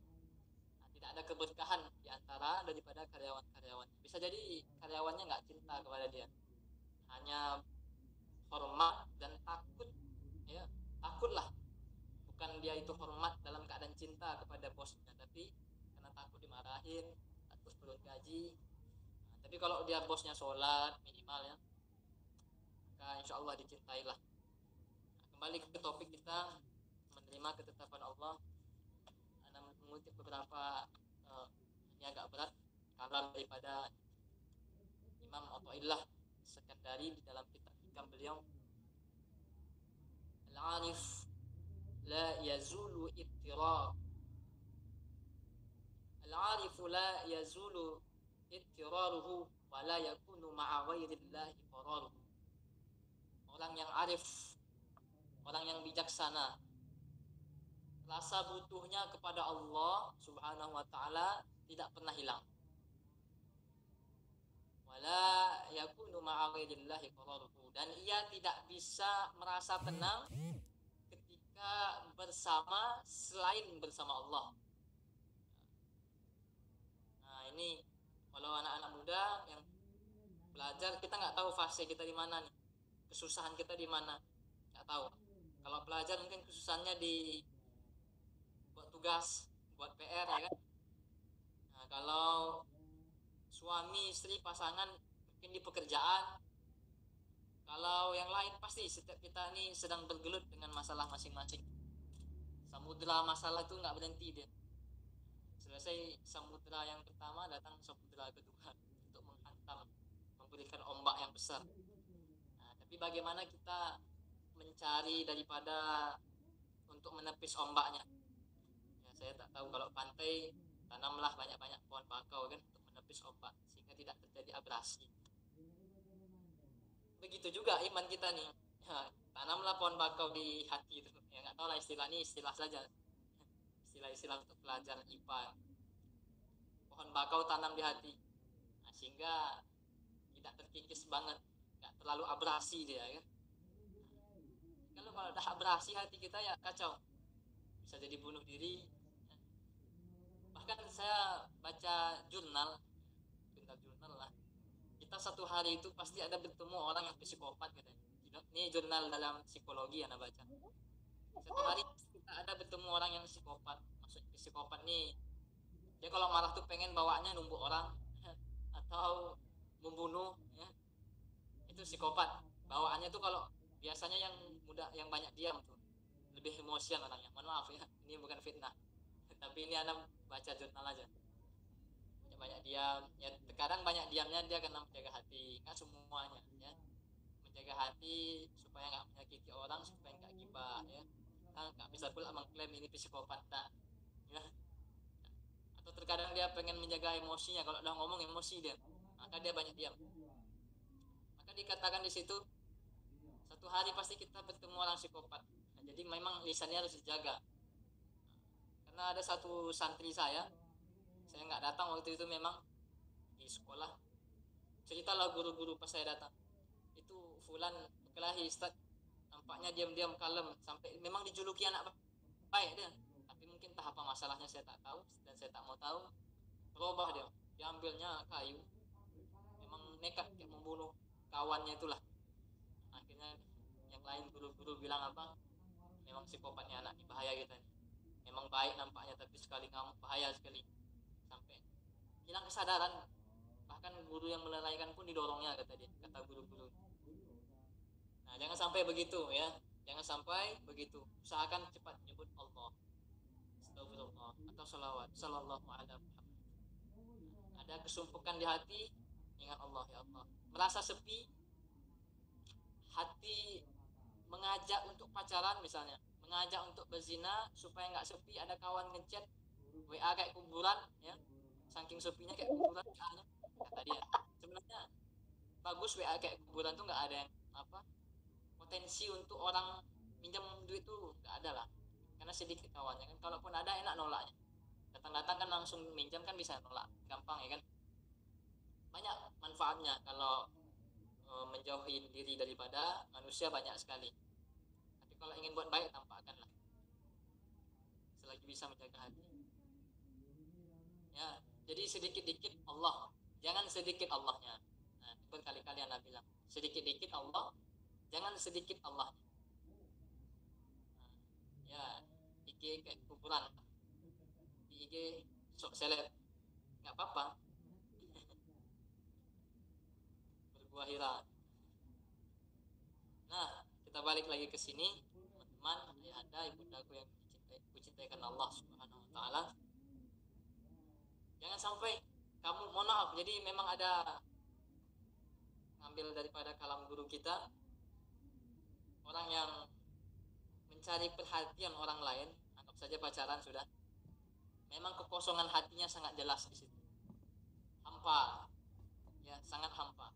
Nah, tidak ada keberkahan diantara daripada karyawan-karyawan. Bisa jadi karyawannya nggak cinta kepada dia, hanya hormat dan takut, ya, takutlah. Bukan dia itu hormat dalam keadaan cinta kepada bosnya, tapi karena takut dimarahin, takut turun gaji. Nah, tapi kalau dia bosnya sholat minimal, ya, maka insya Allah dicintailah. Nah, kembali ke topik kita, menerima ketetapan Allah. Anda mengutip beberapa, ini agak berat, kalam daripada Imam Athaillah Sekandari di dalam kitab hikam beliau. al-arif la yazulu ittirab. Al-arifu la yazulu ittiraruhu wa la yakunu ma'a ghairillahi qararuhu. Orang yang arif, orang yang bijaksana, rasa butuhnya kepada Allah Subhanahu wa taala tidak pernah hilang. Wala yakunu ma'a ghairillahi qararuhu, dan ia tidak bisa merasa tenang ketika bersama selain bersama Allah. Nah, ini kalau anak-anak muda yang belajar, kita nggak tahu fase kita di mana nih, kesusahan kita di mana, nggak tahu. Kalau pelajar mungkin kesusahannya di buat tugas, buat PR ya kan. Nah, kalau suami, istri, pasangan mungkin di pekerjaan. Kalau yang lain pasti setiap kita ini sedang bergelut dengan masalah masing-masing. Samudra masalah itu nggak berhenti dia. Selesai samudra yang pertama, datang samudra kedua untuk menghantam, memberikan ombak yang besar. Nah, tapi bagaimana kita mencari daripada untuk menepis ombaknya? Ya, saya tak tahu. Kalau pantai, tanamlah banyak-banyak pohon bakau kan untuk menepis ombak sehingga tidak terjadi abrasi. Begitu juga iman kita nih. Ya, tanamlah pohon bakau di hati itu. Ya nggak tahu lah, istilah ini istilah saja. Istilah-istilah untuk pelajar IPA. Pohon bakau tanam di hati. Nah, sehingga tidak terkikis banget, nggak terlalu abrasi dia kan. Kalau udah abrasi hati kita ya kacau. Bisa jadi bunuh diri. Bahkan saya baca jurnal lah. Kita satu hari itu pasti ada bertemu orang yang psikopat katanya. Ini jurnal dalam psikologi yang baca. Satu hari kita ada bertemu orang yang psikopat. Maksud psikopat nih, dia kalau marah tuh pengen bawaannya numbuk orang atau membunuh ya. Itu psikopat. Bawaannya tuh kalau biasanya yang muda, yang banyak diam tuh lebih emosian orangnya. Mohon maaf ya, ini bukan fitnah. Tapi ini Anda baca jurnal aja. Banyak diam ya, terkadang banyak diamnya dia karena menjaga hati, nggak semuanya ya, menjaga hati supaya nggak menyakiti orang, supaya nggak gibah ya. Nggak bisa pula mengklaim ini psikopat tak ya. Atau terkadang dia pengen menjaga emosinya, kalau udah ngomong emosi dia, maka dia banyak diam. Maka dikatakan di situ satu hari pasti kita bertemu orang psikopat. Nah, jadi memang lisannya harus dijaga. Karena ada satu santri saya nggak datang waktu itu, memang di sekolah ceritalah guru-guru pas saya datang itu, fulan berkelahi Ustaz, nampaknya diam-diam kalem, sampai memang dijuluki anak baik dia, tapi mungkin entah apa masalahnya saya tak tahu dan saya tak mau tahu. Berubah dia, diambilnya kayu, memang nekat kayak membunuh kawannya itulah. Akhirnya yang lain guru-guru bilang apa, memang psikopatnya anak ini bahaya gitu. Memang baik nampaknya, tapi sekali kamu bahaya sekali, sampai hilang kesadaran. Bahkan guru yang melalaikan pun didorongnya, kata dia, kata guru-guru. Nah, jangan sampai begitu ya, jangan sampai begitu. Usahakan cepat menyebut Allah, astagfirullah atau salawat, sallallahu alaihi wasallam. Ada kesumpukan di hati, ingat Allah, ya Allah. Merasa sepi, hati mengajak untuk pacaran misalnya, mengajak untuk berzina, supaya nggak sepi, ada kawan ngechat WA kayak kuburan ya, saking sepinya kayak kuburan WA-nya, kata dia. Sebenarnya bagus WA kayak kuburan tuh, nggak ada yang apa, potensi untuk orang minjam duit tuh nggak ada lah, karena sedikit kawannya kan. Kalaupun ada enak nolaknya, datang-datang kan langsung minjam kan bisa nolak gampang ya kan. Banyak manfaatnya kalau menjauhi diri daripada manusia, banyak sekali. Tapi kalau ingin buat baik, tampakkanlah selagi bisa menjaga hati ya. Jadi sedikit-dikit Allah, jangan sedikit Allahnya. Nah, berkali-kali Anda bilang sedikit-dikit Allah, jangan sedikit Allah. Nah, ya, IG kayak kuburan, di IG sok seleb, nggak apa-apa. Berbuah hira. Nah, kita balik lagi ke sini, teman-teman, ayah anda, ibundaku yang kucintaikan Allah Subhanahu wa taala. Jangan sampai kamu, mohon maaf, jadi memang ada ngambil daripada kalam guru kita, orang yang mencari perhatian orang lain, anggap saja pacaran sudah, memang kekosongan hatinya sangat jelas di situ, hampa, ya sangat hampa.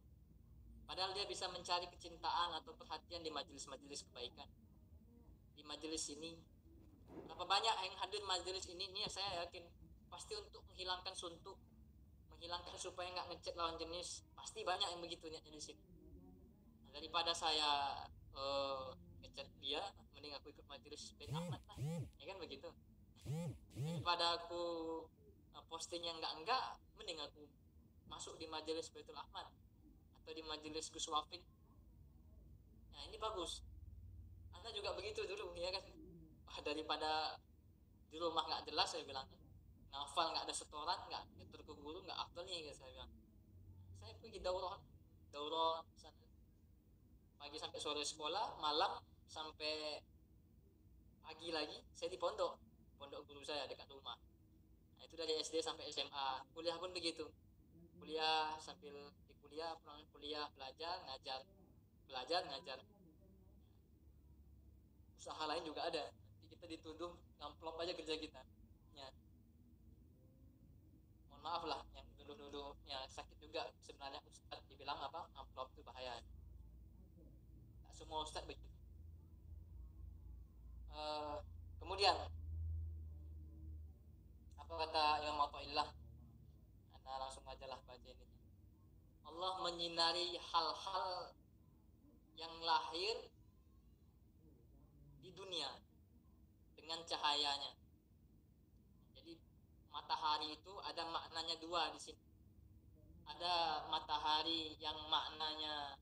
Padahal dia bisa mencari kecintaan atau perhatian di majelis-majelis kebaikan. Di majelis ini, berapa banyak yang hadir majelis ini saya yakin pasti untuk menghilangkan suntuk, menghilangkan supaya nggak ngecek lawan jenis, pasti banyak yang begitu niatnya di sini. Nah, daripada saya ngecek dia, mending aku ikut majelis Ben Ahmad lah, ya kan begitu. Daripada aku posting yang enggak, mending aku masuk di majelis Baitul Ahmad atau di majelis Gus Wafik. Nah ini bagus. Anda juga begitu dulu, ya kan? Wah, daripada di rumah nggak jelas, saya bilang, ngafal nggak ada setoran, nggak nyetor ke guru, nggak afdal nih, saya bilang. Saya pergi daurah sana, pagi sampai sore sekolah, malam sampai pagi lagi saya di pondok guru saya dekat rumah. Nah, itu dari SD sampai SMA. Kuliah pun begitu, kuliah sambil di kuliah, pulang kuliah, belajar ngajar. Usaha lain juga ada, nanti kita dituduh ngamplop aja kerja kita ya. Mohon maaf lah yang nuduh ya, sakit juga sebenarnya. Ustadz dibilang apa, amplop itu bahaya. Tak semua ustadz begitu. Kemudian apa kata Imam Athaillah? Anda langsung aja lah baca ini. Allah menyinari hal-hal yang lahir di dunia dengan cahayanya. Jadi matahari itu ada maknanya dua di sini. Ada matahari yang maknanya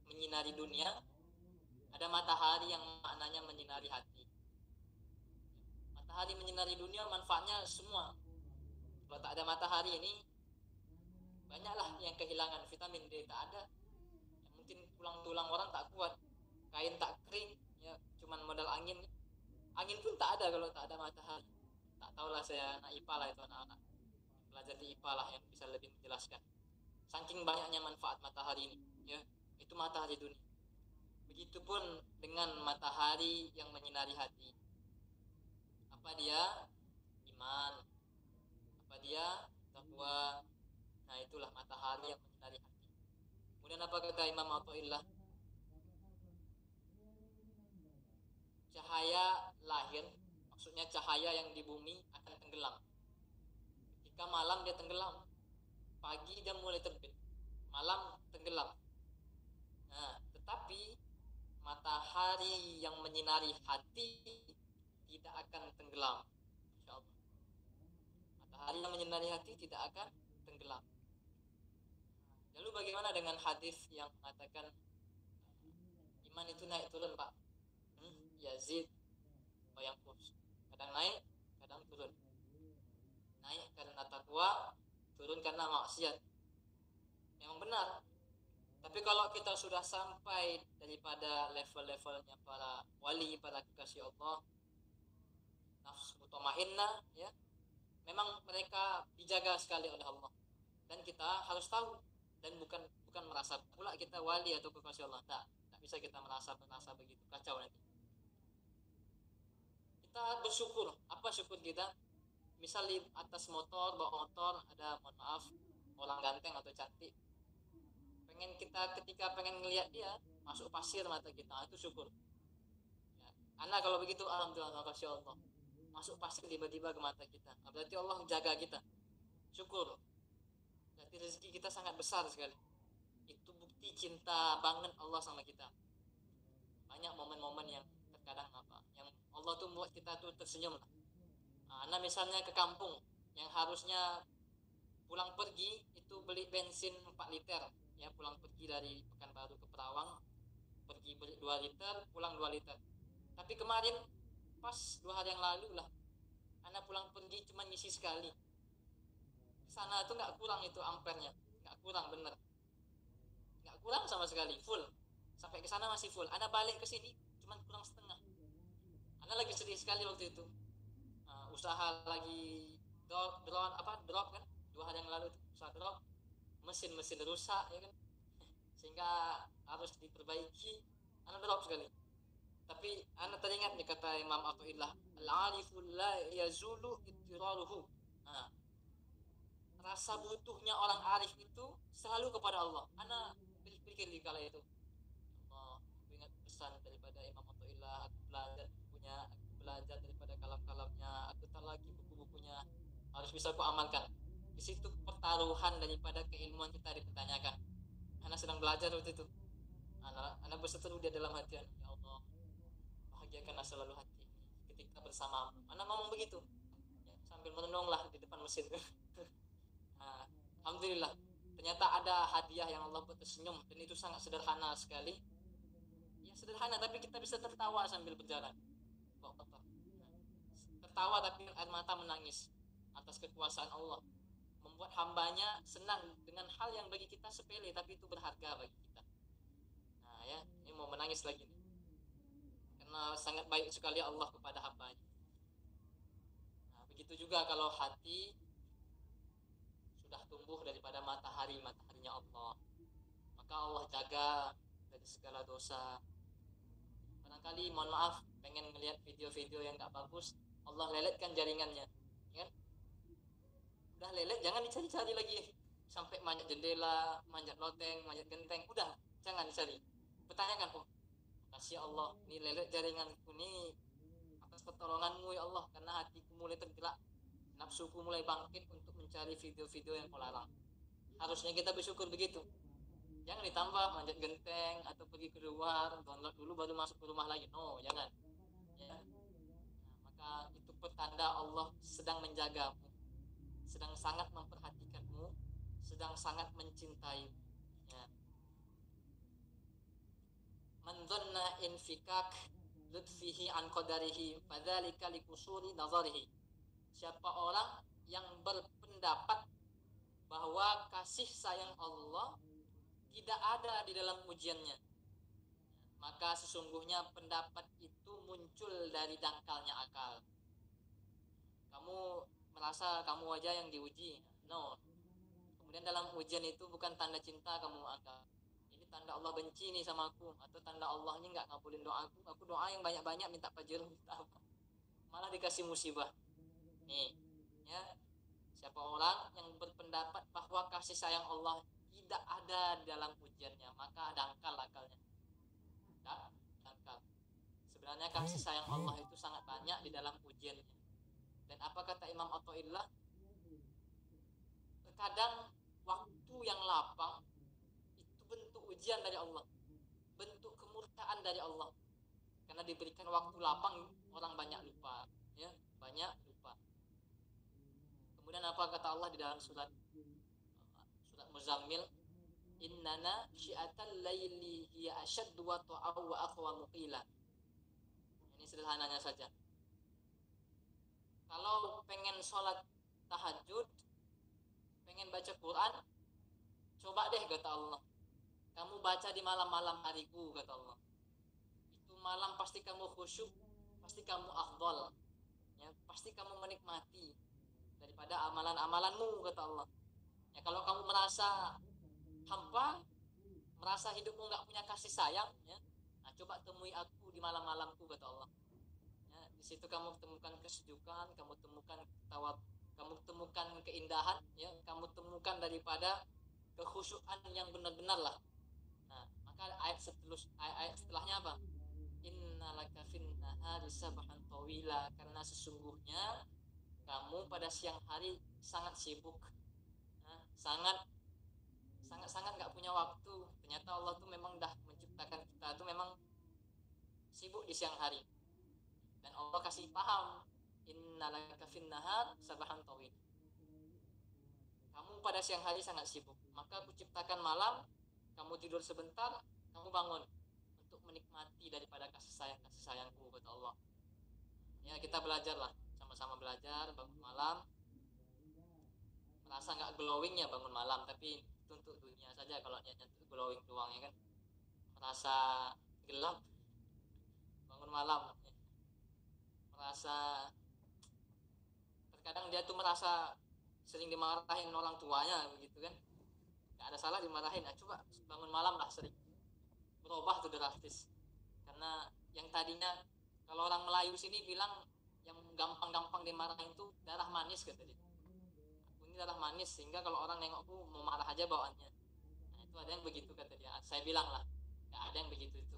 menyinari dunia, ada matahari yang maknanya menyinari hati. Matahari menyinari dunia manfaatnya semua. Kalau tak ada matahari ini, banyaklah yang kehilangan, vitamin D tak ada, ya, mungkin tulang orang tak kuat, kain tak kering, ya cuman modal angin pun tak ada kalau tak ada matahari. Tak tahulah saya anak IPA lah, itu anak-anak belajar di IPA lah yang bisa lebih menjelaskan. Saking banyaknya manfaat matahari ini, ya itu matahari dunia. Begitupun dengan matahari yang menyinari hati. Apa dia? Iman. Apa dia? Taqwa. Nah itulah matahari yang menyinari hati. Kemudian apa kata Imam Athaillah? Cahaya lahir, maksudnya cahaya yang di bumi akan tenggelam. Ketika malam dia tenggelam, pagi dia mulai terbit, malam tenggelam. Nah, tetapi matahari yang menyinari hati tidak akan tenggelam. Insyaallah. Matahari yang menyinari hati tidak akan tenggelam. Lalu bagaimana dengan hadis yang mengatakan iman itu naik turun, Pak? Yazid wa yanqus. Kadang naik, kadang turun. Naik karena takwa, turun karena maksiat. Memang benar. Tapi kalau kita sudah sampai daripada level-levelnya para wali, para kekasih Allah, nafsu mutmainnah, ya, memang mereka dijaga sekali oleh Allah. Dan kita harus tahu, dan bukan merasa pula kita wali atau kekasih Allah. Tak bisa kita merasa begitu, kacau nanti. Kita bersyukur. Apa syukur kita? Misal di atas motor, bawa motor, ada, mohon maaf, orang ganteng atau cantik. Ketika pengen ngelihat dia, masuk pasir mata kita, itu syukur. Ya. Anak kalau begitu, alhamdulillah, makasih Allah. Masuk pasir tiba-tiba ke mata kita. Berarti Allah jaga kita. Syukur. Berarti rezeki kita sangat besar sekali. Itu bukti cinta banget Allah sama kita. Banyak momen-momen yang terkadang yang Allah tuh buat kita tuh tersenyum. Nah, misalnya ke kampung yang harusnya pulang pergi itu beli bensin 4 liter, ya pulang pergi dari Pekanbaru ke Perawang, pergi beli 2 liter, pulang 2 liter. Tapi kemarin pas 2 hari yang lalu lah, anak pulang pergi cuma ngisi sekali. Sana tuh nggak kurang itu ampernya, nggak kurang bener, nggak kurang sama sekali, full. Sampai ke sana masih full. Anak balik ke sini cuma kurang setengah. Anak lagi sedih sekali waktu itu. Usaha lagi drop kan 2 hari yang lalu usaha drop, mesin rusak, ya kan, sehingga harus diperbaiki. Anak drop sekali. Tapi anak teringat nih kata Imam Athaillah, al-arifu la yazulu ittiraruhu. Nah, rasa butuhnya orang arif itu selalu kepada Allah. Anak berpikir di kala itu, Allah, aku ingat pesan daripada Imam Athaillah, aku belajar daripada kalam-kalamnya, aku tak lagi buku-bukunya, harus bisa aku amalkan. Di situ pertaruhan daripada keilmuan kita dipertanyakan. Anak sedang belajar waktu itu. Anak berseteru dia dalam hati, ya Allah, bahagiakanlah selalu hati ini ketika bersamamu. Anak ngomong begitu, ya, sambil merenunglah di depan mesin. Nah, alhamdulillah, ternyata ada hadiah yang Allah buat tersenyum, dan itu sangat sederhana sekali. Ya sederhana, tapi kita bisa tertawa sambil berjalan. Tertawa tapi air mata menangis atas kekuasaan Allah, membuat hambanya senang dengan hal yang bagi kita sepele tapi itu berharga bagi kita. Nah ya, ini mau menangis lagi nih, karena sangat baik sekali Allah kepada hambanya. Nah begitu juga kalau hati sudah tumbuh daripada mataharinya Allah, maka Allah jaga dari segala dosa. Barangkali mohon maaf pengen melihat video-video yang gak bagus, Allah leletkan jaringannya, ya kan? Udah lelet, jangan dicari-cari lagi sampai manjat jendela, manjat loteng, manjat genteng, udah jangan dicari. Pertanyakan, oh makasih ya Allah, ini lelet jaringanku nih atas pertolonganmu ya Allah, karena hatiku mulai tergerak, nafsuku mulai bangkit untuk mencari video-video yang kau larang. Harusnya kita bersyukur begitu. Jangan ditambah manjat genteng atau pergi keluar, download dulu baru masuk ke rumah lagi. No, jangan. Ya. Nah, maka itu pertanda Allah sedang menjagamu, sedang sangat memperhatikanmu, sedang sangat mencintaimu. Ya. Man dhanna infikak lutfihi an qadarihi fadzalika likusuri nazarihi. Siapa orang yang berpendapat bahwa kasih sayang Allah tidak ada di dalam ujiannya, maka sesungguhnya pendapat itu muncul dari dangkalnya akal. Kamu merasa kamu aja yang diuji, no. Kemudian dalam ujian itu bukan tanda cinta kamu anggap ini tanda Allah benci nih sama aku, atau tanda Allah ini nggak ngabulin doaku. Aku doa yang banyak-banyak minta fajr, malah dikasih musibah. Nih, ya, siapa orang yang berpendapat bahwa kasih sayang Allah tidak ada dalam ujiannya, maka dangkal akalnya. Dangkal. Sebenarnya kasih sayang Allah itu sangat banyak di dalam ujiannya. Dan apa kata Imam Athaillah? Terkadang waktu yang lapang itu bentuk ujian dari Allah, bentuk kemurkaan dari Allah. Karena diberikan waktu lapang, orang banyak lupa, ya, banyak lupa. Kemudian apa kata Allah di dalam surat Muzammil, innana syi'atal laili hiya asyaddu wa ta'aw wa aqwa muqila. Ini sederhananya saja. Kalau pengen sholat tahajud, pengen baca Quran, coba deh kata Allah, kamu baca di malam-malam hariku kata Allah. Itu malam pasti kamu khusyuk, pasti kamu afdal, ya, pasti kamu menikmati daripada amalan-amalanmu kata Allah. Ya, kalau kamu merasa hampa, merasa hidupmu nggak punya kasih sayang, ya, nah coba temui aku di malam-malamku kata Allah. Ya, di situ kamu temukan kesejukan, kamu temukan ketawa, kamu temukan keindahan, ya, kamu temukan daripada kekhusyukan yang benar-benar lah. Nah, maka ayat setelahnya apa? Innalaka fin nahari sabhan tawila, karena sesungguhnya kamu pada siang hari sangat sibuk. Nah, sangat nggak punya waktu. Ternyata Allah tuh memang dah menciptakan kita tuh memang sibuk di siang hari, dan Allah kasih paham, innalaka fin nahar sabhan tawil, kamu pada siang hari sangat sibuk, maka aku ciptakan malam, kamu tidur sebentar, kamu bangun untuk menikmati daripada kasih sayangku kata Allah. Ya, kita belajarlah, sama-sama belajar bangun malam. Merasa nggak glowing ya bangun malam, tapi itu untuk dunia saja. Kalau niatnya untuk glowing doang, ya kan, merasa gelap bangun malam, ya. Merasa terkadang dia tuh merasa sering dimarahin orang tuanya begitu kan, nggak ada salah dimarahin. Nah, coba bangun malam lah sering, berubah tuh drastis, karena yang tadinya kalau orang Melayu sini bilang yang gampang-gampang dimarahin itu darah manis kata dia. Aku ini darah manis sehingga kalau orang nengokku mau marah aja bawaannya. Nah, itu ada yang begitu kata dia. Saya bilang lah, nggak ada yang begitu itu.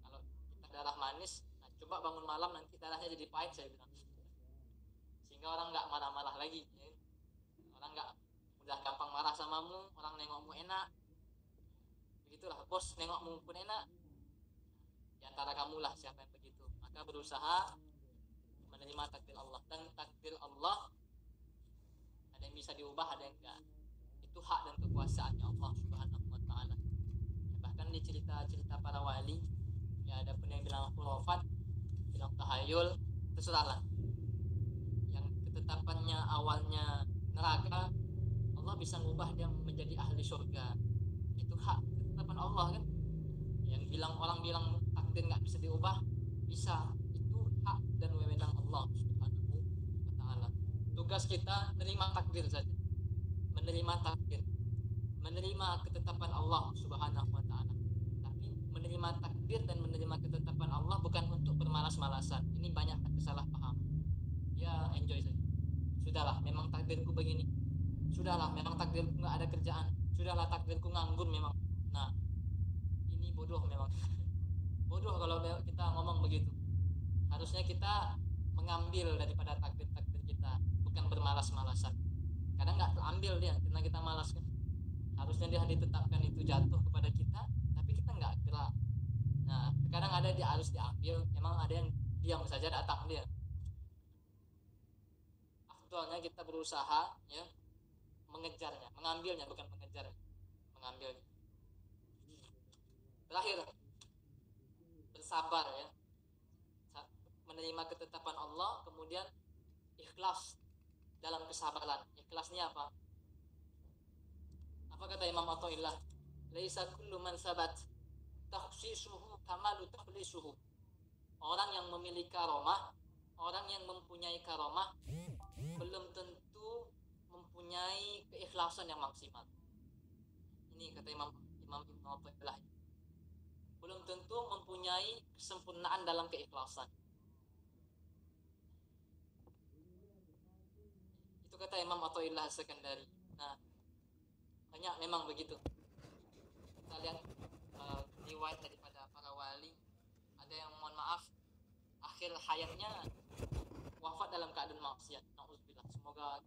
Kalau kita darah manis, nah, coba bangun malam nanti darahnya jadi pahit saya bilang. Sehingga orang nggak marah-marah lagi. Ya. Orang nggak mudah gampang marah samamu, orang nengokmu enak. Begitulah bos nengokmu pun enak. Di antara kamulah siapa yang begitu. Maka berusaha menerima takdir Allah, dan takdir Allah ada yang bisa diubah, ada yang enggak. Itu hak dan kekuasaannya Allah Subhanahu wa taala. Ya, bahkan di cerita-cerita para wali, ya ada pun yang bilang khurafat, bilang tahayul, terserahlah. Yang ketetapannya awalnya neraka, Allah bisa mengubah dia menjadi ahli surga. Itu hak ketetapan Allah kan. Yang bilang orang bilang takdir nggak bisa diubah, bisa. Itu hak dan wewenang Allah Subhanahu wa taala. Tugas kita menerima takdir saja. Menerima takdir. Menerima ketetapan Allah Subhanahu wa taala. Tapi menerima takdir dan menerima ketetapan Allah bukan untuk bermalas-malasan. Ini banyak kesalahpahaman. Ya, enjoy saja. Sudahlah, memang takdirku begini. Sudahlah, memang takdirku nggak ada kerjaan. Sudahlah, takdirku nganggur memang. Nah, ini bodoh memang. Bodoh kalau kita ngomong begitu. Harusnya kita mengambil daripada takdir-takdir kita, bukan bermalas-malasan. Kadang nggak terambil dia karena kita malas kan. Harusnya dia ditetapkan itu jatuh kepada kita, tapi kita nggak gerak. Nah, kadang ada dia harus diambil, memang ada yang diam saja datang dia. Afdalnya kita berusaha ya mengejarnya, mengambilnya bukan mengejarnya, mengambilnya. Terakhir, bersabar ya, menerima ketetapan Allah, kemudian ikhlas dalam kesabaran. Ikhlasnya apa? Apa kata Imam Athaillah? Laisa kullu man sabat takhsisuhu kamalu takhlisuhu. Orang yang memiliki karomah, orang yang mempunyai karomah belum tentu mempunyai keikhlasan yang maksimal. Ini kata Imam Athaillah. Belum tentu mempunyai kesempurnaan dalam keikhlasan. Itu kata Imam Athaillah As-Sakandari. Nah, banyak memang begitu. Kita lihat riwayat daripada para wali, ada yang mohon maaf akhir hayatnya wafat dalam keadaan maksiat. Nauzubillah. Semoga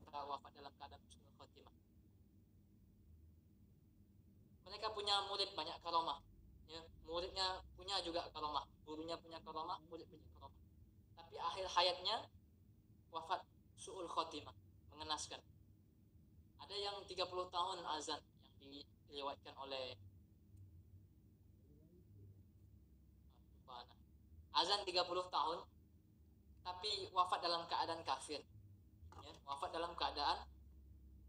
kita wafat dalam keadaan husnul khotimah. Mereka punya murid banyak karomah. Ya, muridnya punya juga karomah, gurunya punya karomah, murid punya karomah. Tapi akhir hayatnya wafat su'ul khotimah, mengenaskan. Ada yang 30 tahun azan yang diriwayatkan oleh azan 30 tahun tapi wafat dalam keadaan kafir. Ya, wafat dalam keadaan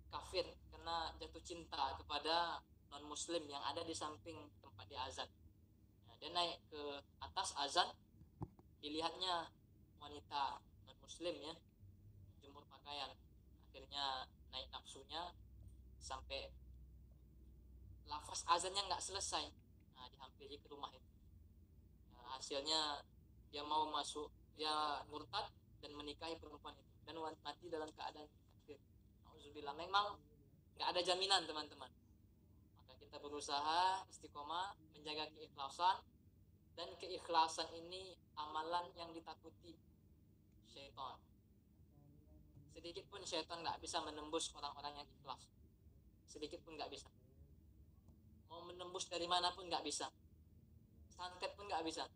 kafir karena jatuh cinta kepada non muslim yang ada di samping tempat dia azan. Nah, dia naik ke atas azan, dilihatnya wanita non muslim ya, jemur pakaian. Akhirnya naik nafsunya sampai lafaz azannya nggak selesai. Nah, dihampiri ke rumah itu. Nah, hasilnya dia mau masuk, dia murtad dan menikahi perempuan itu dan mati dalam keadaan kafir. Nauzubillah. Memang nggak ada jaminan teman-teman. Kita berusaha istiqomah menjaga keikhlasan, dan keikhlasan ini amalan yang ditakuti syaitan. Sedikit pun syaitan nggak bisa menembus orang-orang yang ikhlas, sedikit pun nggak bisa. Mau menembus dari mana pun nggak bisa, santet pun nggak bisa.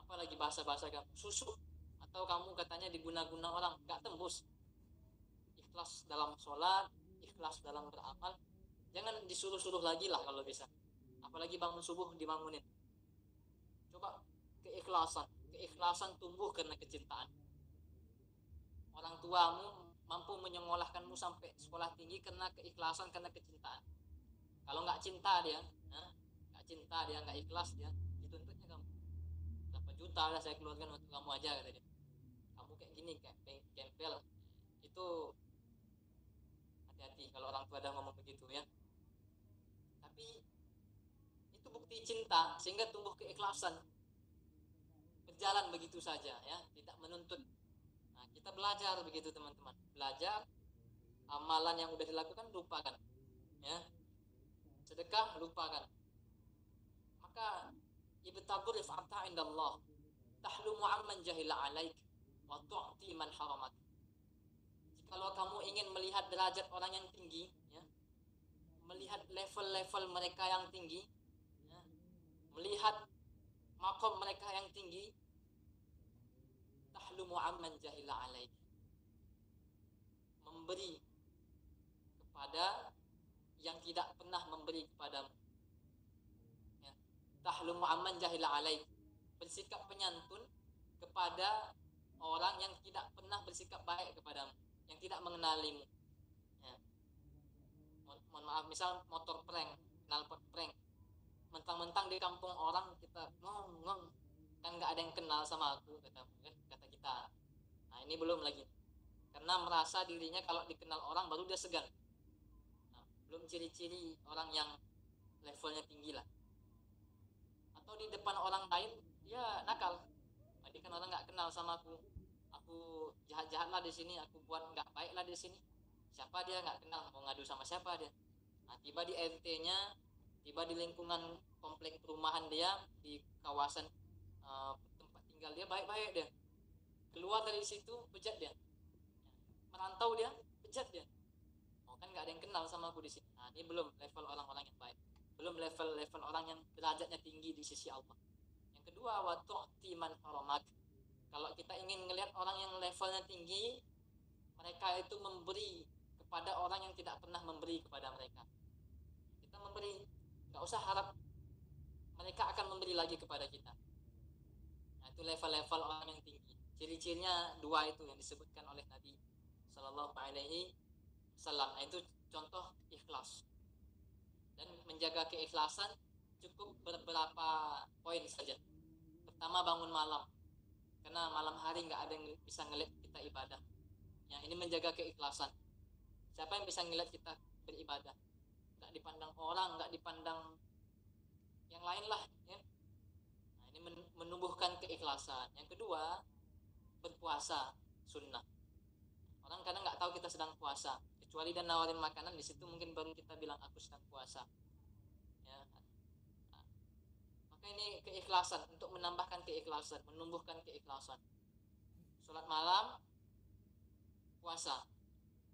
Apalagi bahasa-bahasa kamu susuk atau kamu katanya diguna-guna orang, nggak tembus. Ikhlas dalam sholat, ikhlas dalam beramal. Jangan disuruh-suruh lagi lah kalau bisa. Apalagi bangun subuh dibangunin. Coba keikhlasan tumbuh karena kecintaan. Orang tuamu mampu menyekolahkanmu sampai sekolah tinggi karena keikhlasan, karena kecintaan. Kalau nggak cinta dia, nggak ikhlas dia, dituntutnya kamu. Berapa juta lah saya keluarkan untuk kamu aja kata dia. Kamu kayak gini, kayak gempel. Itu hati-hati kalau orang tua ada ngomong begitu ya. Tapi itu bukti bukti cinta sehingga tumbuh keikhlasan, berjalan begitu saja ya, tidak menuntut. Nah, kita belajar begitu teman-teman, belajar amalan yang udah dilakukan lupakan ya, sedekah lupakan. Maka ibtaghur rif'ata indallah tahlumu amman jahila alaik wa tu'ti man haramak. Jikalau kamu ingin melihat derajat orang yang tinggi ya, melihat level-level mereka yang tinggi ya, melihat makom mereka yang tinggi, tahlumu amman jahila alaik, memberi kepada yang tidak pernah memberi kepadamu ya. Tahlumu amman jahila alaik, bersikap penyantun kepada orang yang tidak pernah bersikap baik kepadamu, yang tidak mengenalimu ya. Mohon maaf, misal motor prank, knalpot prank, mentang-mentang di kampung orang kita ngong kan nggak ada yang kenal sama aku, kata kita. Nah ini belum lagi, karena merasa dirinya kalau dikenal orang baru dia segan. Nah, belum ciri-ciri orang yang levelnya tinggi lah. Atau di depan orang lain dia nakal, tadi kan orang nggak kenal sama aku jahat-jahat lah di sini, aku buat nggak baik lah di sini. Siapa dia, nggak kenal, mau ngadu sama siapa dia. Nah, tiba di RT-nya, tiba di lingkungan komplek perumahan dia, di kawasan tempat tinggal dia baik-baik dia, keluar dari situ bejat dia, merantau dia bejat dia. Oh kan nggak ada yang kenal sama aku di sini. Nah ini belum level orang-orang yang baik, belum level orang yang derajatnya tinggi di sisi Allah. Yang kedua, wa tu'ti man haramak. Kalau kita ingin melihat orang yang levelnya tinggi, mereka itu memberi kepada orang yang tidak pernah memberi kepada mereka. Kita memberi, nggak usah harap mereka akan memberi lagi kepada kita. Nah itu level-level orang yang tinggi. Ciri-cirinya dua itu yang disebutkan oleh Nabi Sallallahu Alaihi Wasallam. Nah, itu contoh ikhlas. Dan menjaga keikhlasan cukup beberapa poin saja. Pertama, bangun malam, karena malam hari nggak ada yang bisa ngeliat kita ibadah ya. Ini menjaga keikhlasan. Siapa yang bisa ngeliat kita beribadah, nggak dipandang orang, nggak dipandang yang lain lah ya. Nah ini menumbuhkan keikhlasan. Yang kedua, berpuasa sunnah. Orang kadang nggak tahu kita sedang puasa, kecuali dia nawarin makanan, di situ mungkin baru kita bilang aku sedang puasa ya. Nah, maka ini keikhlasan, untuk menambahkan keikhlasan, menumbuhkan keikhlasan. Sholat malam, puasa.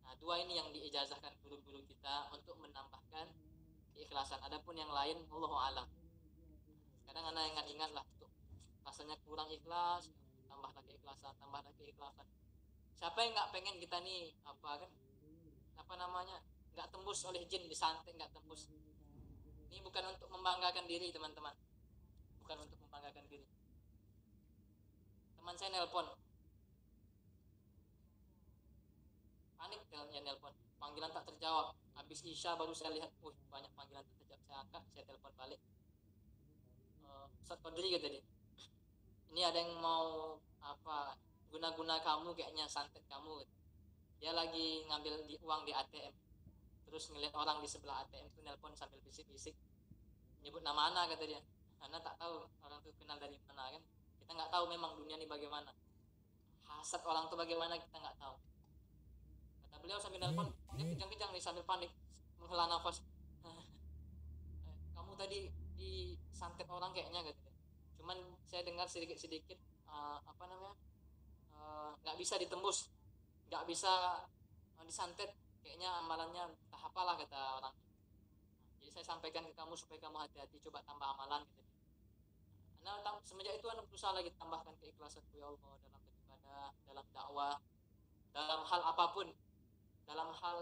Nah dua ini yang diijazahkan guru-guru kita untuk menambahkan keikhlasan. Adapun yang lain Allahu a'lam. Kadang anak ingat-ingat lah, tuh rasanya kurang ikhlas, tambahlah keikhlasan, tambahlah keikhlasan. Siapa yang nggak pengen kita nih nggak tembus oleh jin, disantet nggak tembus. Ini bukan untuk membanggakan diri teman-teman, bukan untuk membanggakan diri. Teman saya nelpon, panik ya, nelpon, panggilan tak terjawab. Habis isya baru saya lihat, banyak panggilan tak terjawab. Saya angkat, saya telepon balik. Ustaz Qadri kata dia, ini ada yang mau guna-guna kamu, kayaknya santet kamu. Dia lagi ngambil uang di ATM, terus ngeliat orang di sebelah ATM tuh nelpon sambil bisik-bisik, nyebut nama ana kata dia. Karena tak tahu orang tuh kenal dari mana kan. Kita nggak tahu memang dunia ini bagaimana, hasad orang tuh bagaimana, kita nggak tahu. Kata beliau sambil nelpon, dia kejang-kejang nih sambil panik, menghela nafas. Kamu tadi disantet orang kayaknya gitu. Cuman saya dengar sedikit-sedikit nggak bisa ditembus, nggak bisa disantet, kayaknya amalannya entah apalah kata orang. Jadi saya sampaikan ke kamu supaya kamu hati-hati, coba tambah amalan gitu. Karena semenjak itu anak berusaha lagi tambahkan keikhlasanku ya Allah, dalam beribadah, dalam dakwah, dalam hal apapun, dalam hal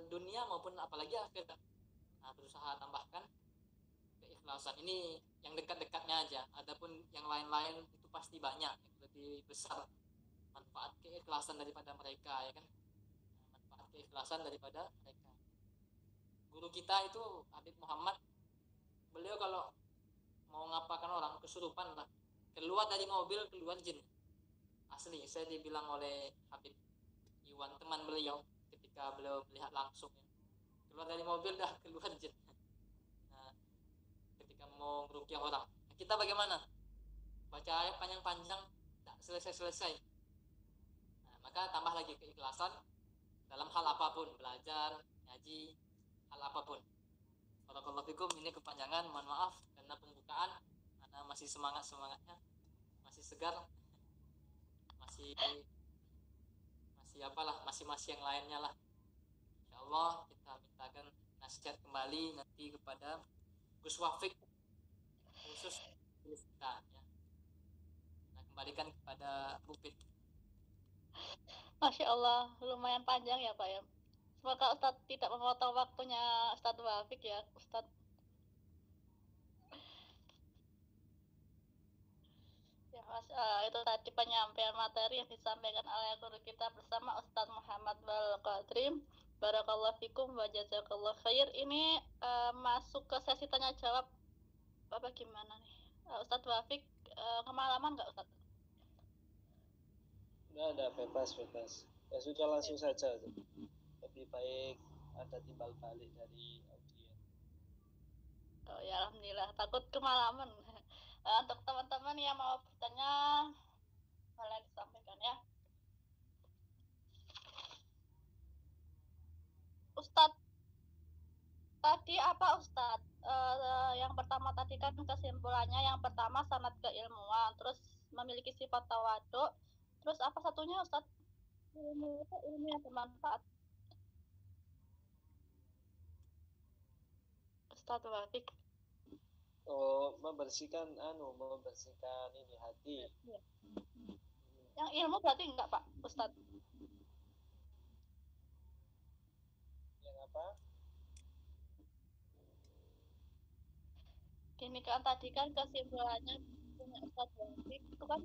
dunia maupun apalagi akhirat. Nah berusaha tambahkan keikhlasan. Ini yang dekat-dekatnya aja. Adapun yang lain-lain itu pasti banyak, lebih besar manfaat keikhlasan daripada mereka ya kan. Manfaat keikhlasan daripada mereka. Guru kita itu Habib Muhammad, beliau kalau mau ngapakan orang kesurupan lah, keluar dari mobil keluar jin. Asli, saya dibilang oleh Habib Iwan, teman beliau, ketika beliau melihat langsung ya. Keluar dari mobil dah keluar jin. Nah, ketika mau meruqyah orang. Nah, kita bagaimana? Baca ayat panjang-panjang tak selesai-selesai. Nah, maka tambah lagi keikhlasan dalam hal apapun, belajar, ngaji, hal apapun. Barakallahu fikum, ini kepanjangan, mohon maaf karena pembukaan karena masih semangatnya, masih segar, masih apalah, masih yang lainnya lah. Insyaallah kita mintakan nasihat kembali nanti kepada Gus Wafik khusus kita ya. Nah, kembalikan kepada Bupit. Masya Allah, lumayan panjang ya Pak ya. Semoga Ustadz tidak memotong waktunya Ustadz Wafik ya, Ustadz. Ya Mas, itu tadi penyampaian materi yang disampaikan oleh guru kita bersama Ustadz Muhammad Balqadrim. Barakallahu fikum wa jazakallahu khair. Ini masuk ke sesi tanya jawab apa gimana nih? Ustadz Wafik kemalaman nggak Ustadz? Nggak ada, bebas. Ya sudah, langsung saja. Lebih baik ada timbal balik dari audien. Oh ya alhamdulillah, takut kemalaman. Untuk teman-teman yang mau bertanya boleh disampaikan ya. Ustadz, tadi apa Ustadz? Yang pertama tadi kan kesimpulannya, yang pertama sanad keilmuan, terus memiliki sifat tawadhu, terus apa satunya Ustadz? Ilmu yang bermanfaat. Ustadz Wafik. Oh, membersihkan ini hati. Ya. Yang ilmu berarti enggak Pak Ustadz? Yang apa? Gini kan tadi kan kesimpulannya punya Ustadz Wafik itu kan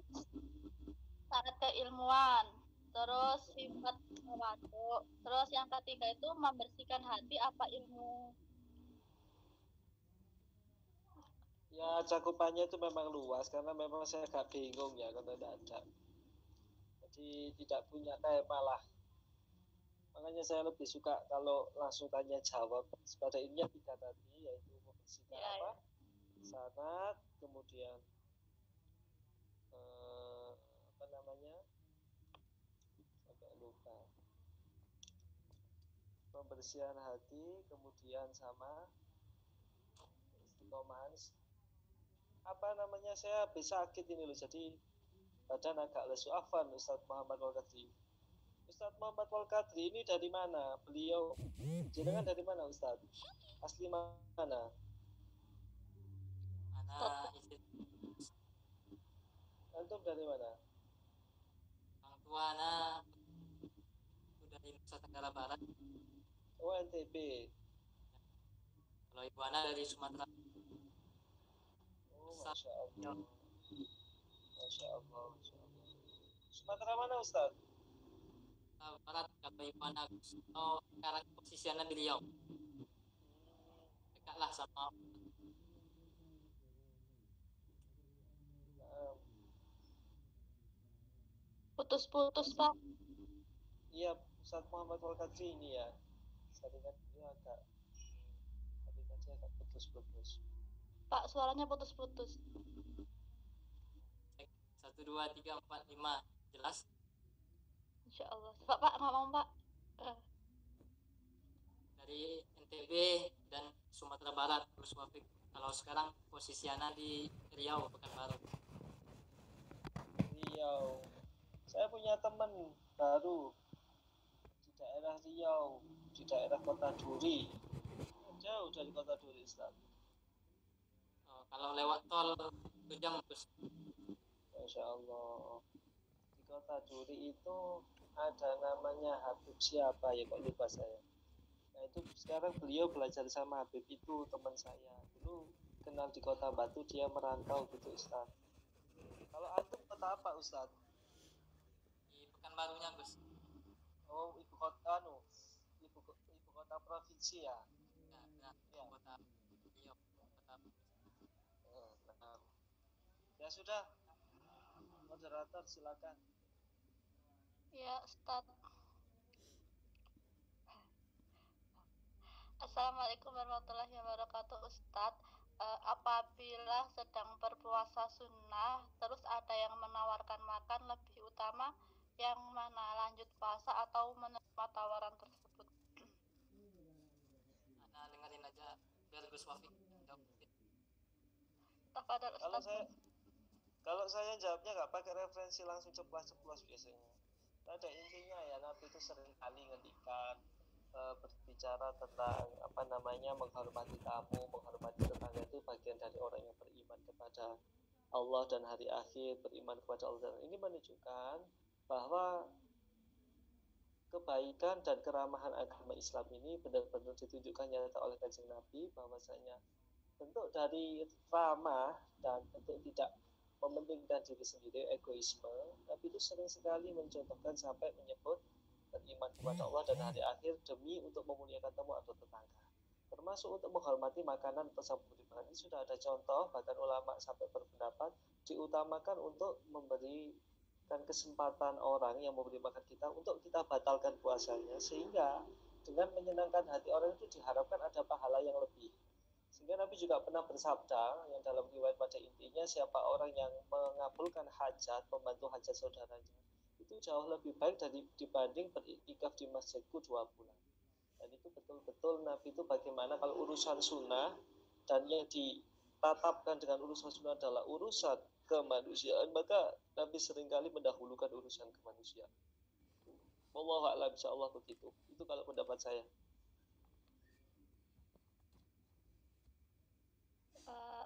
sanad keilmuan, terus sifat tawadhu, terus yang ketiga itu membersihkan hati apa ilmu? Ya, cakupannya itu memang luas karena memang saya agak bingung ya kalau tidak ada. Jadi tidak punya tema lah. Makanya saya lebih suka kalau langsung tanya jawab. Pada intinya 3 tadi, yaitu membersihkan Ya. sanad, kemudian sampai lupa. Pembersihan hati, kemudian sama istiqomahan. Saya habis sakit ini loh, jadi badan agak lesu. Afwan Ustadz Muhammad Walkadri. Ustadz Muhammad Walkadri ini dari mana? Beliau jenengan dari mana Ustadz? Asli mana? Antum dari mana? Orang tua itu dari Nusa Tenggara Barat. Oh, NTB. Kalau ibu ana dari Sumatera. Masya Allah. Masya Allah. Sumatera mana Ustaz? Barat, kalau ibu anak sekarang posisinya di Riau. Dekatlah sama Putus-putus Pak. Iya, Ustaz Muhammad Walkadri ini ya. Saringan dia agak putus-putus. Pak, suaranya putus-putus. 1, 2, 3, 4, 5. Jelas? Insya Allah. Pak ngomong Pak. Dari NTB dan Sumatera Barat, Gus Wafik. Kalau sekarang posisi Ana di Riau, Pekanbaru. Riau. Saya punya teman baru di daerah Riau, di daerah Kota Duri. Jauh dari Kota Duri, Ustaz. Kalau lewat tol 1 jam, Gus. Masya Allah. Di Kota Duri itu ada namanya Habib siapa ya, kok lupa saya. Nah itu sekarang beliau belajar sama Habib itu, teman saya. Dulu kenal di Kota Batu, dia merantau gitu Ustaz. Kalau antum kota apa Ustaz? Di Pekanbarunya, Gus. Oh, ibu kota provinsi ya? Ya. Kota Riau. Ya sudah, moderator silakan. Ya Ustaz. Assalamualaikum warahmatullahi wabarakatuh Ustaz. apabila sedang berpuasa sunnah terus ada yang menawarkan makan, lebih utama yang mana, lanjut puasa atau menerima tawaran tersebut? Ana dengerin aja biar Gus Wafik jawab. Tafadhol Ustaz. Kalau saya jawabnya nggak pakai referensi, langsung ceplas-ceplos biasanya. Pada intinya ya, Nabi itu sering kali ngendikan berbicara tentang menghormati tamu, menghormati tetangga itu bagian dari orang yang beriman kepada Allah dan hari akhir, beriman kepada Allah. Dan ini menunjukkan bahwa kebaikan dan keramahan agama Islam ini benar-benar ditunjukkan nyata oleh Kanjeng Nabi, bahwasanya bentuk dari ramah dan bentuk tidak mementingkan diri sendiri, egoisme. Nabi itu sering sekali mencontohkan sampai menyebut beriman kepada Allah dan hari akhir demi untuk memuliakan tamu atau tetangga, termasuk untuk menghormati makanan atau sambut makan. Ini sudah ada contoh, bahkan ulama sampai berpendapat diutamakan untuk memberikan kesempatan orang yang memberi makan kita untuk kita batalkan puasanya, sehingga dengan menyenangkan hati orang itu diharapkan ada pahala yang lebih. Sehingga Nabi juga pernah bersabda yang dalam riwayat pada intinya, siapa orang yang mengabulkan hajat, membantu hajat saudaranya, itu jauh lebih baik dibanding beriktikaf di masjidku 2 bulan. Dan itu betul-betul Nabi itu bagaimana kalau urusan sunnah dan yang ditatapkan dengan urusan sunnah adalah urusan kemanusiaan, maka Nabi seringkali mendahulukan urusan kemanusiaan. Wallahu a'lam, insyaallah begitu. Itu kalau pendapat saya.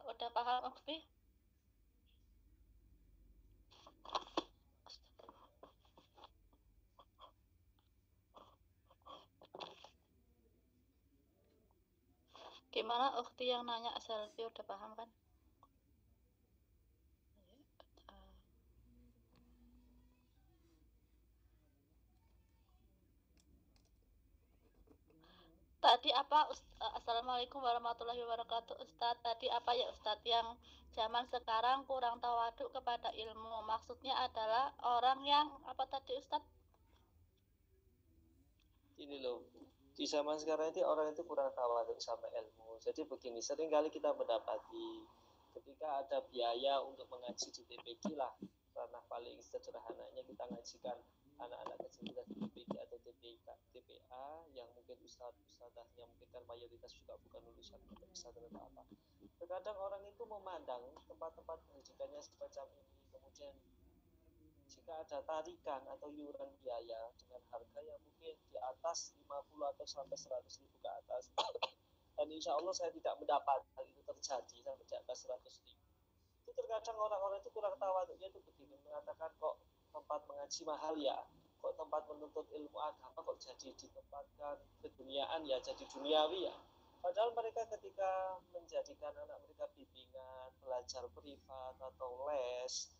Udah paham, Ukti? Gimana Ukti yang nanya selfie, udah paham kan? Tadi apa Assalamualaikum warahmatullahi wabarakatuh. Ustadz, tadi apa ya Ustadz, yang zaman sekarang kurang tawaduk kepada ilmu, maksudnya adalah orang yang apa tadi Ustadz? Ini loh, di zaman sekarang itu orang itu kurang tawaduk sama ilmu. Jadi begini, seringkali kita mendapati ketika ada biaya untuk mengaji di TPG lah, karena paling sederhananya kita ngajikan anak-anak kecil kita di TPG atau TPA yang mungkin ustadz-ustadzahnya mungkin kan mayoritas juga bukan lulusan pesantren atau apa. Terkadang orang itu memandang tempat-tempat pendidikannya semacam ini, kemudian jika ada tarikan atau iuran biaya dengan harga yang mungkin di atas 50 atau sampai 100 ribu ke atas, dan insya Allah saya tidak mendapat hal itu terjadi sampai di atas 100 ribu. Itu terkadang orang-orang itu kurang tawaduknya itu begini, mengatakan kok tempat mengaji mahal ya, kok tempat menuntut ilmu agama kok jadi ditempatkan keduniaan ya, jadi duniawi ya. Padahal mereka ketika menjadikan anak mereka bimbingan, belajar privat atau les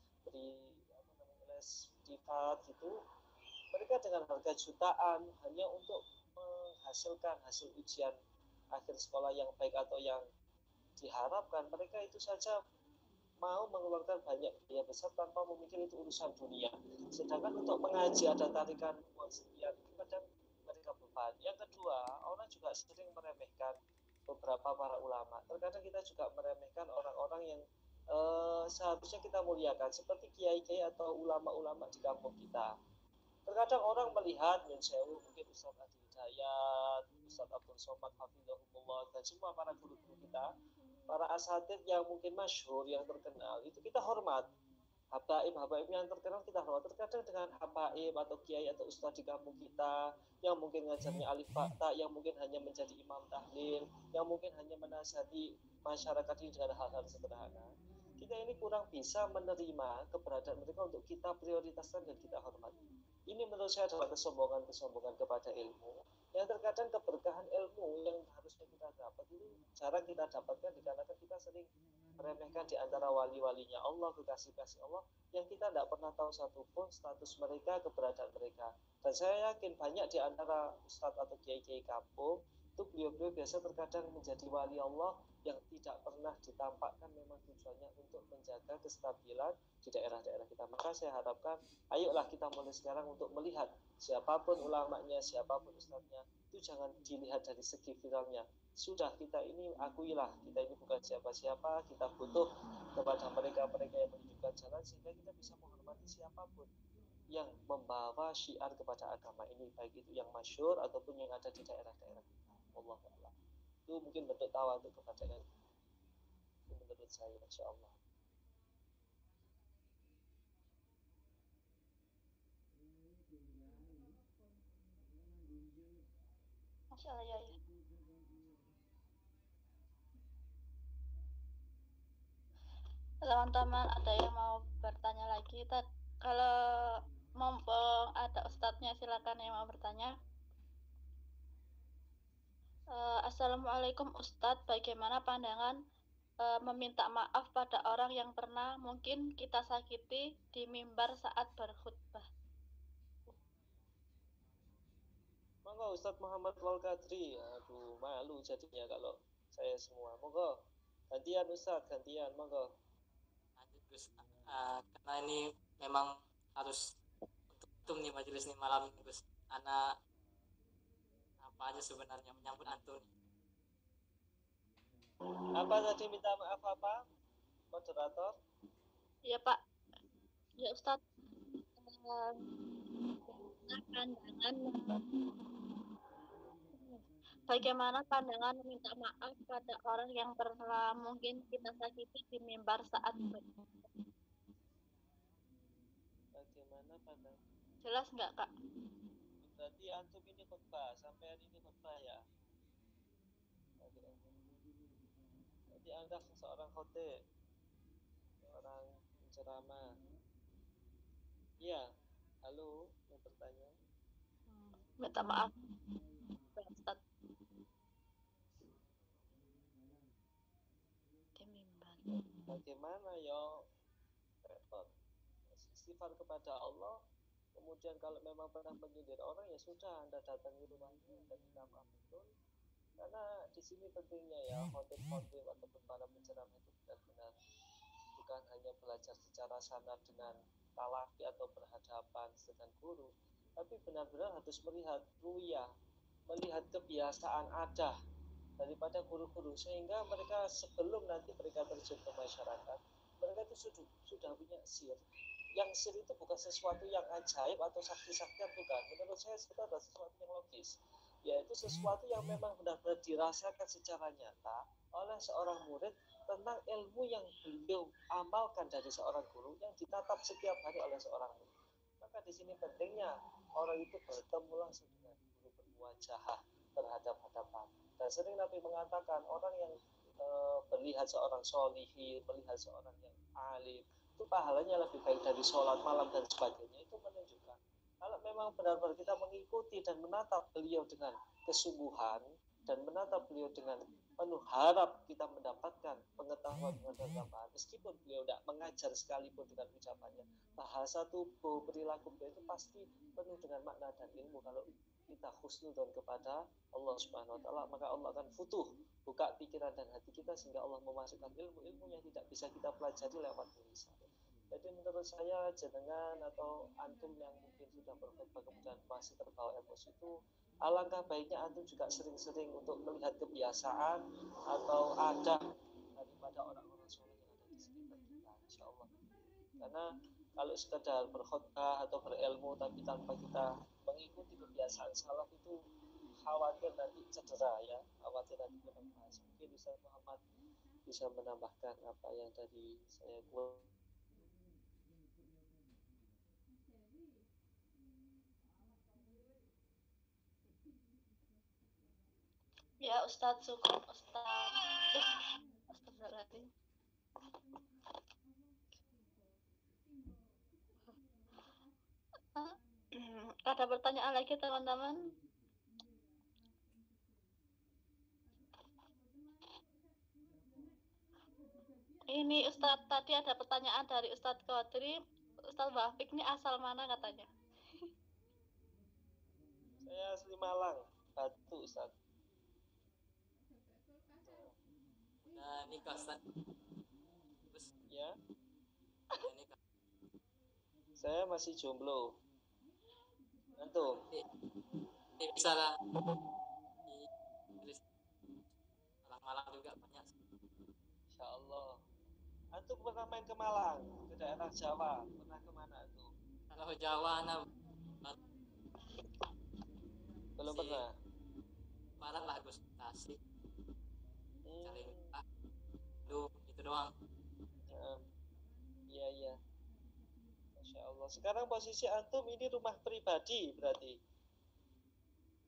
privat gitu, mereka dengan harga jutaan hanya untuk menghasilkan hasil ujian akhir sekolah yang baik atau yang diharapkan, mereka itu saja mau mengeluarkan banyak biaya besar tanpa memikir itu urusan dunia. Sedangkan untuk mengaji ada tarikan uang sekian, kadang mereka beban. Yang kedua, orang juga sering meremehkan beberapa para ulama. Terkadang kita juga meremehkan orang-orang yang seharusnya kita muliakan, seperti kiai-kiai atau ulama-ulama di kampung kita. Terkadang orang melihat Mensewu, mungkin Ustaz Adi Hidayat, Ustaz Abdul Somad Hafizahumullah, dan semua para guru-guru kita, para asatid yang mungkin masyhur, yang terkenal, itu kita hormat. Habaib yang terkenal kita hormat. Terkadang dengan habaib atau kiai atau ustaz di kampung kita yang mungkin ngajarnya alif fakta, yang mungkin hanya menjadi imam tahlil, yang mungkin hanya menasihati masyarakat ini dengan hal-hal sederhana, kita ini kurang bisa menerima keberadaan mereka untuk kita prioritaskan dan kita hormati. Ini menurut saya adalah kesombongan kepada ilmu, yang terkadang keberkahan ilmu yang harusnya kita dapat itu jarang kita dapatkan dikarenakan kita sering meremehkan di antara wali-walinya Allah, kekasih-kasih Allah, yang kita tidak pernah tahu satupun status mereka, keberadaan mereka. Dan saya yakin banyak di antara ustadz atau kiai-kiai kampung itu beliau-beliau biasa terkadang menjadi wali Allah yang tidak pernah ditampakkan, memang tujuannya untuk menjaga kestabilan di daerah-daerah kita. Maka saya harapkan ayolah kita mulai sekarang untuk melihat siapapun ulamanya, siapapun ustadznya, itu jangan dilihat dari segi viralnya. Sudah, kita ini akuilah, kita ini bukan siapa-siapa, kita butuh kepada mereka-mereka yang menunjukkan jalan, sehingga kita bisa menghormati siapapun yang membawa syiar kepada agama ini, baik itu yang masyhur ataupun yang ada di daerah-daerah kita. Wallahu a'lam. Itu mungkin bentuk tawadhu kepada yang itu menurut saya, insyaallah. Masya Allah ya. Teman-teman ada yang mau bertanya lagi? Kalau mumpung ada ustadznya, silakan yang mau bertanya. Assalamualaikum Ustadz, bagaimana pandangan meminta maaf pada orang yang pernah mungkin kita sakiti di mimbar saat berkhutbah? Monggo Ustadz Muhammad Wal Qadri. Aduh, malu jadinya kalau saya semua. Monggo gantian Ustadz, gantian, monggo. Lanjut Gus. Karena ini memang harus untuk nih majelis nih malam ini Gus. Anak apa aja sebenarnya menyambut antum. Apa tadi minta maaf apa? Moderator? Iya Pak. Ya Ustadz. Bagaimana pandangan meminta maaf pada orang yang pernah mungkin kita sakiti di mimbar saat berkhutbah? Bagaimana pandangan? Jelas nggak Kak? Berarti antum ini khutbah, sampai ini khutbah ya? Jadi Anda seorang khotib, seorang penceramah. Iya, halo, yang bertanya. Minta maaf Ustaz. Bagaimana ya? Repot. Istighfar kepada Allah. Kemudian kalau memang pernah menyindir orang, ya sudah, Anda datangi rumahnya dan minta maaf betul. Karena di sini pentingnya ya, khotib-khotib ataupun para penceramah itu benar-benar bukan hanya belajar secara sanad dengan talaki atau berhadapan dengan guru, tapi benar-benar harus melihat ruya, melihat kebiasaan ada daripada guru-guru, sehingga mereka sebelum nanti mereka terjun ke masyarakat, mereka itu sudah punya sir. Yang sir itu bukan sesuatu yang ajaib atau sakti-saktian, bukan. Menurut saya itu adalah sesuatu yang logis, yaitu sesuatu yang memang benar-benar dirasakan secara nyata oleh seorang murid tentang ilmu yang beliau amalkan dari seorang guru yang ditatap setiap hari oleh seorang murid. Maka di sini pentingnya orang itu bertemu langsung dengan guru, bermuajahah, berhadapan-hadapan. Dan sering Nabi mengatakan orang yang melihat seorang solihin, melihat seorang yang alim, itu pahalanya lebih baik dari sholat malam dan sebagainya. Itu menunjukkan kalau memang benar-benar kita mengikuti dan menatap beliau dengan kesungguhan dan menatap beliau dengan penuh harap kita mendapatkan pengetahuan, meskipun beliau tidak mengajar sekalipun dengan ucapannya, bahasa tubuh, perilaku beliau itu pasti penuh dengan makna dan ilmu. Kalau kita husnudon kepada Allah Subhanahu wa taala, maka Allah akan futuh, buka pikiran dan hati kita sehingga Allah memasukkan ilmu-ilmu yang tidak bisa kita pelajari lewat tulisan. Jadi menurut saya jenengan atau antum yang mungkin sudah berkhutbah kemudian masih terbawa emosi itu, alangkah baiknya antum juga sering-sering untuk melihat kebiasaan atau adab daripada orang-orang soleh yang ada di sekitar kita, insya Allah. Karena kalau sekedar berkhutbah atau berilmu tapi tanpa kita mengikuti kebiasaan salaf, itu khawatir nanti cedera ya, khawatir nanti lepas. Mungkin Ustaz Muhammad bisa menambahkan apa yang tadi saya buat. Ya Ustadz, syukur Ustadz. Astagfirullahaladzim. Ada pertanyaan lagi teman-teman? Ini Ustadz, tadi ada pertanyaan dari Ustadz Qadri. Ustadz Wafik ini asal mana katanya? Saya asli Malang, Batu Ustadz. nikah Ustaz. Terus Ya, udah nikah. saya masih jomblo. Antum? Bisa lah di Malang juga banyak. Insya Allah. Antum pernah main ke Malang, ke daerah Jawa? Pernah kemana antum? Kalau Jawa Belum Si- pernah. barat lah Gus, Tasik, Hmm, Calingka, itu doang. iya iya. Masya Allah. Sekarang posisi antum ini rumah pribadi berarti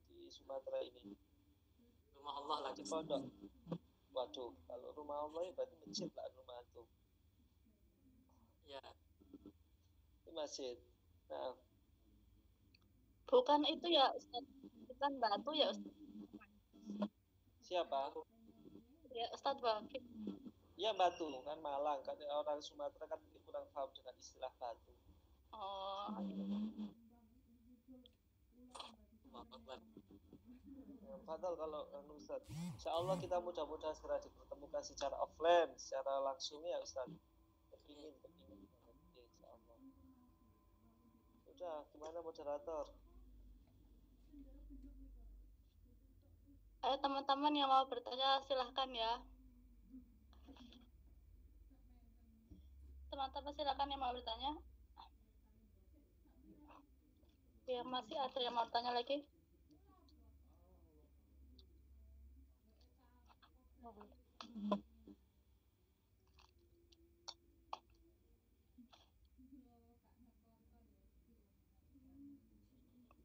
di Sumatera ini. Rumah Allah lah Di Gus. pondok. Waduh, kalau rumah Allah ya berarti masjid lah rumah antum. Ya, Itu masjid. Nah, Bukan itu ya Ustaz, bukan batu ya Ustaz. siapa? Ya Ustaz Wafik. Ya Batu kan Malang kan orang Sumatera kan kurang paham dengan istilah batu. Oh, Allah Akbar. Fadal kalau Ustaz. Insya Allah kita mudah-mudahan segera dipertemukan secara offline, secara langsung ya Ustaz. Kepingin banget. Ya, Insya Allah. Sudah, gimana moderator? ayo teman-teman yang mau bertanya silahkan ya. Teman-teman silakan yang mau bertanya. Ya masih ada yang mau bertanya lagi?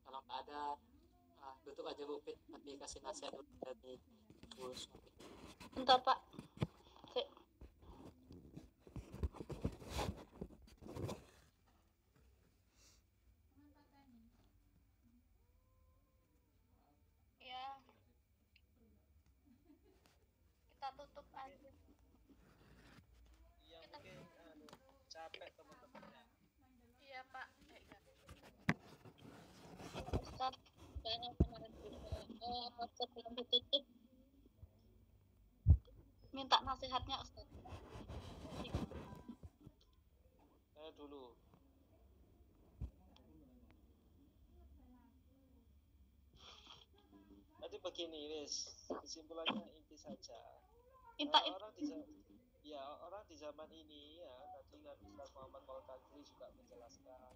Kalau nggak ada tutup aja Bu Fit, tapi kasih nasihat dulu dari Bu Sofi. Bentar Pak. Cek. Ya. Kita tutup aja. Iya mungkin capek teman-temannya. Iya Pak. Ustaz, kayaknya kemarin sebelum ditutup minta nasihatnya Ustaz. Saya dulu. Tadi begini, wis kesimpulannya inti saja. Minta Orang di zaman ini ya tadi kan Ustaz Muhammad Al-Kadri juga menjelaskan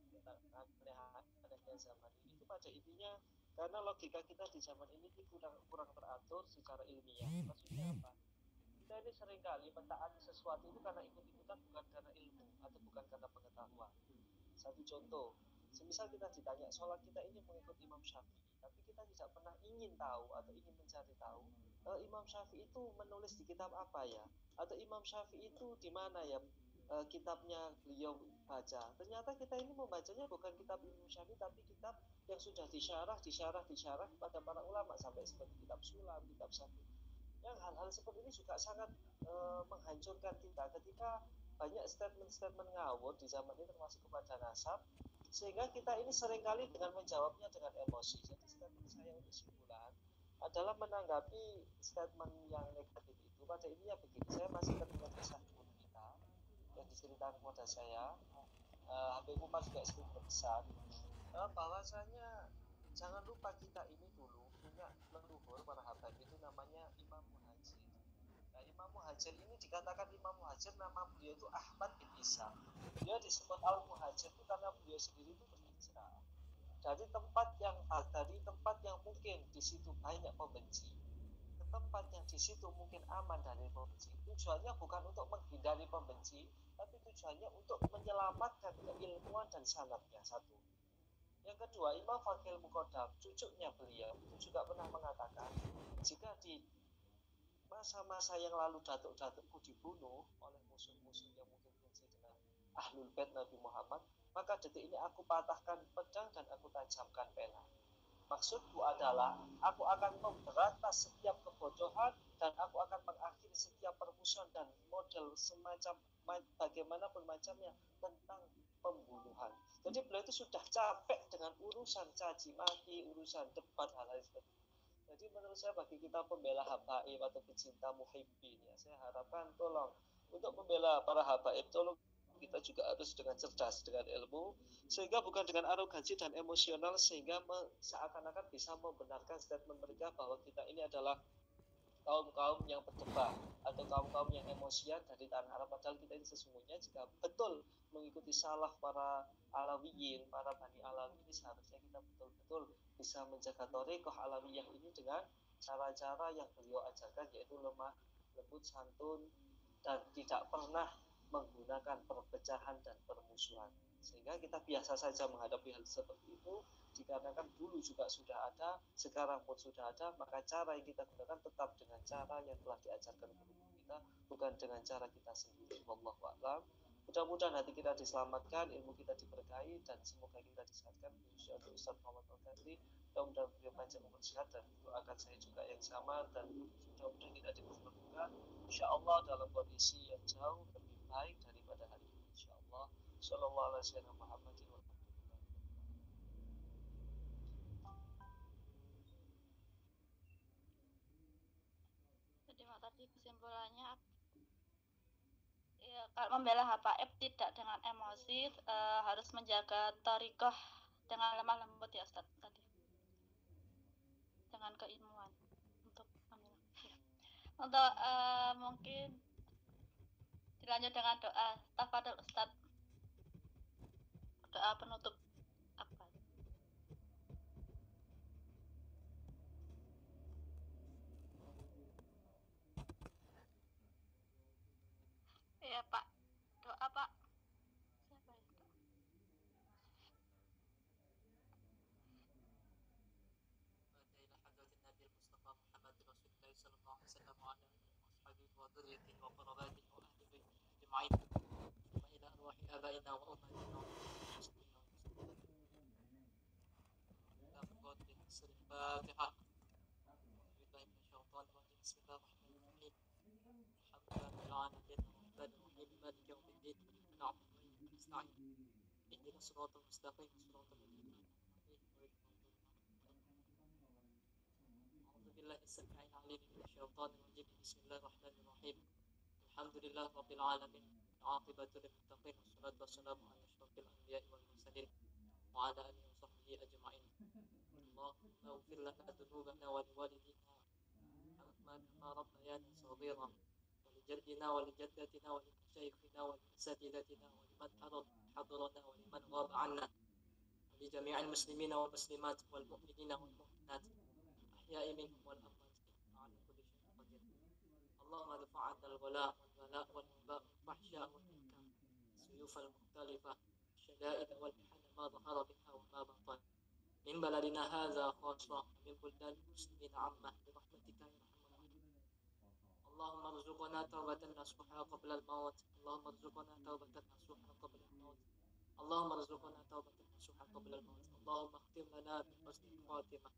tentang aneh-anehnya zaman ini. Itu pada intinya karena logika kita di zaman ini kurang teratur secara ilmiah. Maksudnya apa? Kita ini seringkali mentaati sesuatu itu karena ikut-ikutan, bukan karena ilmu atau bukan karena pengetahuan. Satu contoh, semisal kita ditanya sholat kita ini mengikut Imam Syafi'i, tapi kita tidak pernah ingin tahu atau ingin mencari tahu Imam Syafi'i itu menulis di kitab apa ya, atau Imam Syafi'i itu di mana ya kitabnya beliau baca. Ternyata kita ini membacanya bukan kitab Imam Syafi'i, tapi kitab yang sudah disyarah pada para ulama sampai seperti kitab Sulam, kitab Syafi'i. Yang hal-hal seperti ini juga sangat menghancurkan kita ketika banyak statement-statement ngawur di zaman ini termasuk kepada nasab, sehingga kita ini seringkali dengan menjawabnya dengan emosi. Jadi statement saya untuk kesimpulan adalah menanggapi statement yang negatif itu pada intinya begini. Saya masih teringat kisah guru kita yang diceritakan kepada saya, Habib Umar juga sering berpesan bahwasanya jangan lupa kita ini dulu punya leluhur para habaib itu namanya Imam Muhajir. Nah, Imam Muhajir ini dikatakan Imam Muhajir, nama beliau itu Ahmad bin Isa. Beliau disebut Al Muhajir itu karena beliau sendiri itu berhijrah dari tempat yang mungkin di situ banyak pembenci ke tempat yang di situ mungkin aman dari pembenci. Tujuannya bukan untuk menghindari pembenci, tapi tujuannya untuk menyelamatkan keilmuan dan sanadnya. Satu. Yang kedua, Imam Fakil Muqaddam, cucunya beliau itu juga pernah mengatakan, jika di masa-masa yang lalu datuk-datukku dibunuh oleh musuh-musuh yang mungkin benci dengan Ahlul Bait Nabi Muhammad, maka detik ini aku patahkan pedang dan aku tajamkan pena. Maksudku adalah aku akan memberantas setiap kebodohan dan aku akan mengakhiri setiap permusuhan dan model semacam bagaimanapun macamnya tentang pembunuhan. Jadi beliau itu sudah capek dengan urusan caci maki, urusan debat, hal-hal seperti itu. Jadi menurut saya bagi kita pembela habaib atau pecinta muhibbin ya, saya harapkan tolong untuk membela para habaib, tolong kita juga harus dengan cerdas, dengan ilmu, sehingga bukan dengan arogansi dan emosional, sehingga seakan-akan bisa membenarkan statement mereka bahwa kita ini adalah kaum-kaum yang berdebat atau kaum-kaum yang emosian dari tanah Arab. Padahal kita ini sesungguhnya jika betul mengikuti salah para Alawiyin, para Bani Alawi ini, seharusnya kita betul-betul bisa menjaga thariqah Alawiyah ini dengan cara-cara yang beliau ajarkan, yaitu lemah lembut, santun, dan tidak pernah menggunakan perpecahan dan permusuhan. Sehingga kita biasa saja menghadapi hal seperti itu, dikarenakan dulu juga sudah ada, sekarang pun sudah ada, maka cara yang kita gunakan tetap dengan cara yang telah diajarkan guru kita, bukan dengan cara kita sendiri. Wallahu a'lam. Mudah-mudahan hati kita diselamatkan, ilmu kita diberkahi, dan semoga kita disehatkan. Insyaallah Ustaz Muhammad Al-Ghazali, mudah-mudahan beliau panjang umur sehat, dan doakan saya juga yang sama, dan mudah-mudahan kita dipertemukan insyaallah dalam kondisi yang jauh lebih baik daripada hari ini insyaallah. Sallallahu alaihi wasallam Muhammadin wa Jadi mak tadi kesimpulannya ya, kalau membela habaib tidak dengan emosi, harus menjaga thariqah dengan lemah lembut ya Ustaz tadi, dengan keilmuan untuk membela. Ya. Untuk mungkin dilanjut dengan doa. Tafadhol Ustaz, doa penutup apa? Iya Pak, doa Pak. Siapa itu? إلى حضرة النبي المصطفى محمد رسول الله صلى الله عليه وسلم وعلى آله وأصحابه وذريته وقراباته وأهل بيته أجمعين وإلى أرواح آبائنا وأمهاتنا والمسلمين والمسلمات. الفاتحة. بالله من الشيطان الرجيم. بسم الله الرحمن الرحيم. الحمد لله رب العالمين الرحمن الرحيم مالك يوم الدين إياك نعبد وإياك نستعين اهدنا الصراط المستقيم صراط الذين أنعمت عليهم غير المغضوب عليهم. أعوذ بالله السميع العليم من الشيطان الرجيم. بسم الله الرحمن الرحيم. الحمد لله رب العالمين العاقبة للمتقين والصلاة والسلام على أشرف الأنبياء والمرسلين وعلى آله وصحبه أجمعين. اللهم اغفر لنا ذنوبنا ولوالدينا كما ربيانا صغيرا ولجدنا ولجدتنا ولمشايخنا ولأساتذتنا ولمن حضرنا ولمن غاب عنا ولجميع المسلمين والمسلمات والمؤمنين والمؤمنات الأحياء منهم والأموات إنك على كل شيء قدير. اللهم ارفع عنا الغلاء والبلاء والوباء والفحشاء والمنكر السيوف المختلفة الشدائد والمحن ما ظهر منها وما بطن من بلدنا هذا خاصة ومن بلدان المسلمين عامة برحمتك يا أرحم الراحمين. اللهم ارزقنا توبة نصوحا قبل الموت. اللهم ارزقنا توبة نصوحا قبل الموت. اللهم ارزقنا توبة نصوحا قبل الموت. اللهم اختم لنا بحسن الخاتمة.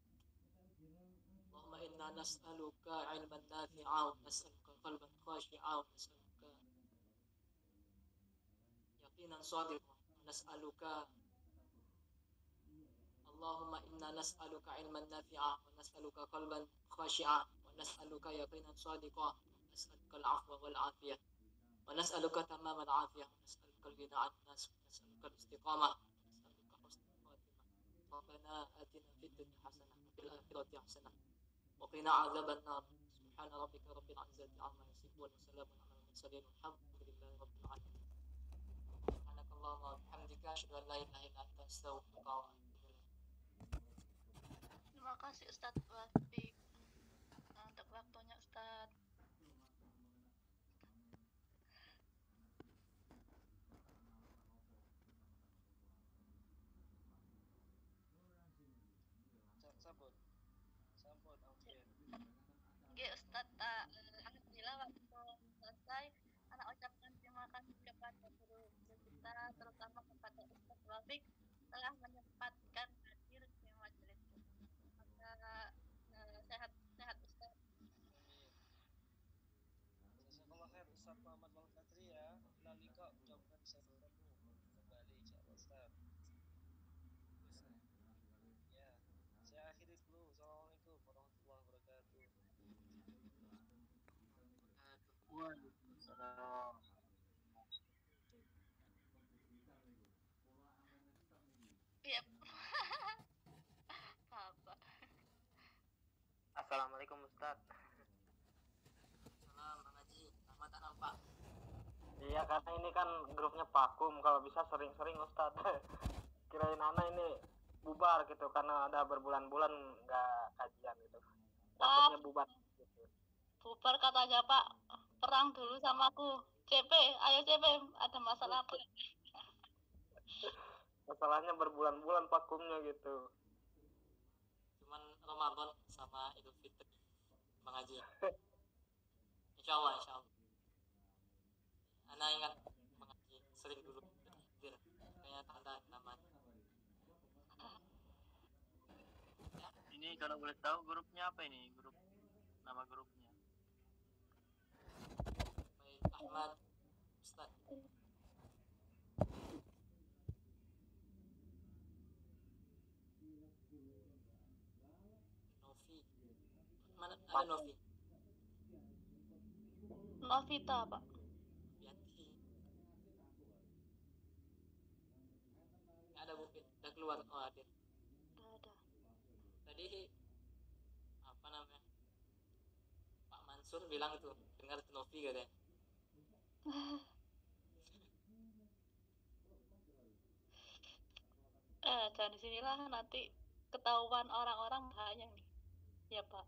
اللهم إنا نسألك علما نافعا ونسألك قلبا خاشعا ونسألك يقينا صادقا ونسألك اللهم إنا نسألك علما نافعا ونسألك قلبا خاشعا ونسألك يقينا صادقا ونسألك العفو والعافية ونسألك تمام العافية ونسألك الغنى عن الناس ونسألك الاستقامة ونسألك حسن الخاتمة. ربنا آتنا في الدنيا حسنة وفي الآخرة حسنة وقنا عذاب النار. سبحان ربك رب العزة عما يصفون وسلام على المرسلين والحمد لله رب العالمين. سبحانك اللهم وبحمدك أشهد أن لا إله إلا أنت أستغفرك وأتوب إليك. Terima kasih Ustadz Wafiq untuk waktunya Ustadz. sampun oke. Oke Ustadz, alhamdulillah waktu selesai. Anak ucapkan terima kasih kepada guru kita, terutama kepada Ustadz Wafiq telah menyempatkan hadir di majelis ini. Maka sehat Ustadz. Jazakallah khair Ustaz Muhammad Al-Ghazali ya. Ila liqa, mudah-mudahan bisa bertemu kembali insyaallah Ustaz. Ya, saya akhiri dulu. Assalamualaikum warahmatullahi wabarakatuh. Waalaikumsalam. Iya. Apa? Assalamualaikum Ustaz. Salam Bang Haji, lama tak nampak. Iya, karena ini kan grupnya vakum, kalau bisa sering-sering Ustaz. Kirain Ana ini bubar gitu karena ada berbulan-bulan nggak kajian gitu. Takutnya bubar gitu. Bubar katanya Pak, perang dulu sama aku. CP, ayo CP, ada masalah apa? Masalahnya berbulan-bulan vakumnya gitu. Cuman Ramadan sama Idul Fitri Bang Haji. Insya Allah. Ana ingat Bang Haji sering dulu hadir, kayaknya tanda namanya. Ini kalau boleh tahu grupnya apa ini? Nama grupnya. Baik, Ahmad Ustaz. Novi. Mana ada Novi? Novita Pak. Yati. Nggak ada mungkin. Udah keluar. Oh ada. Nggak ada. Tadi apa namanya? Pak Mansur bilang tuh dengar tuh Novi katanya. Jangan disinilah nanti ketahuan orang-orang bahaya nih. Ya Pak.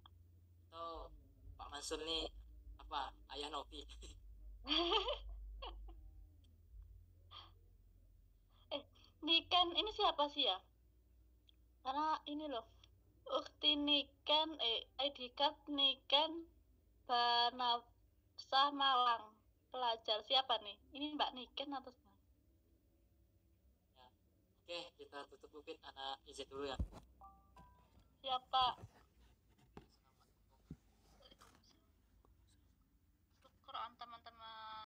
Atau Pak Mansur nih apa ayah Novi? Niken ini siapa sih ya? Karena ini loh, Ukti Niken, ID card Niken Banafsah Malang pelajar siapa nih? Ini Mbak Niken atau siapa? Ya. Oke, kita tutup mungkin anak izin dulu ya. Siapa?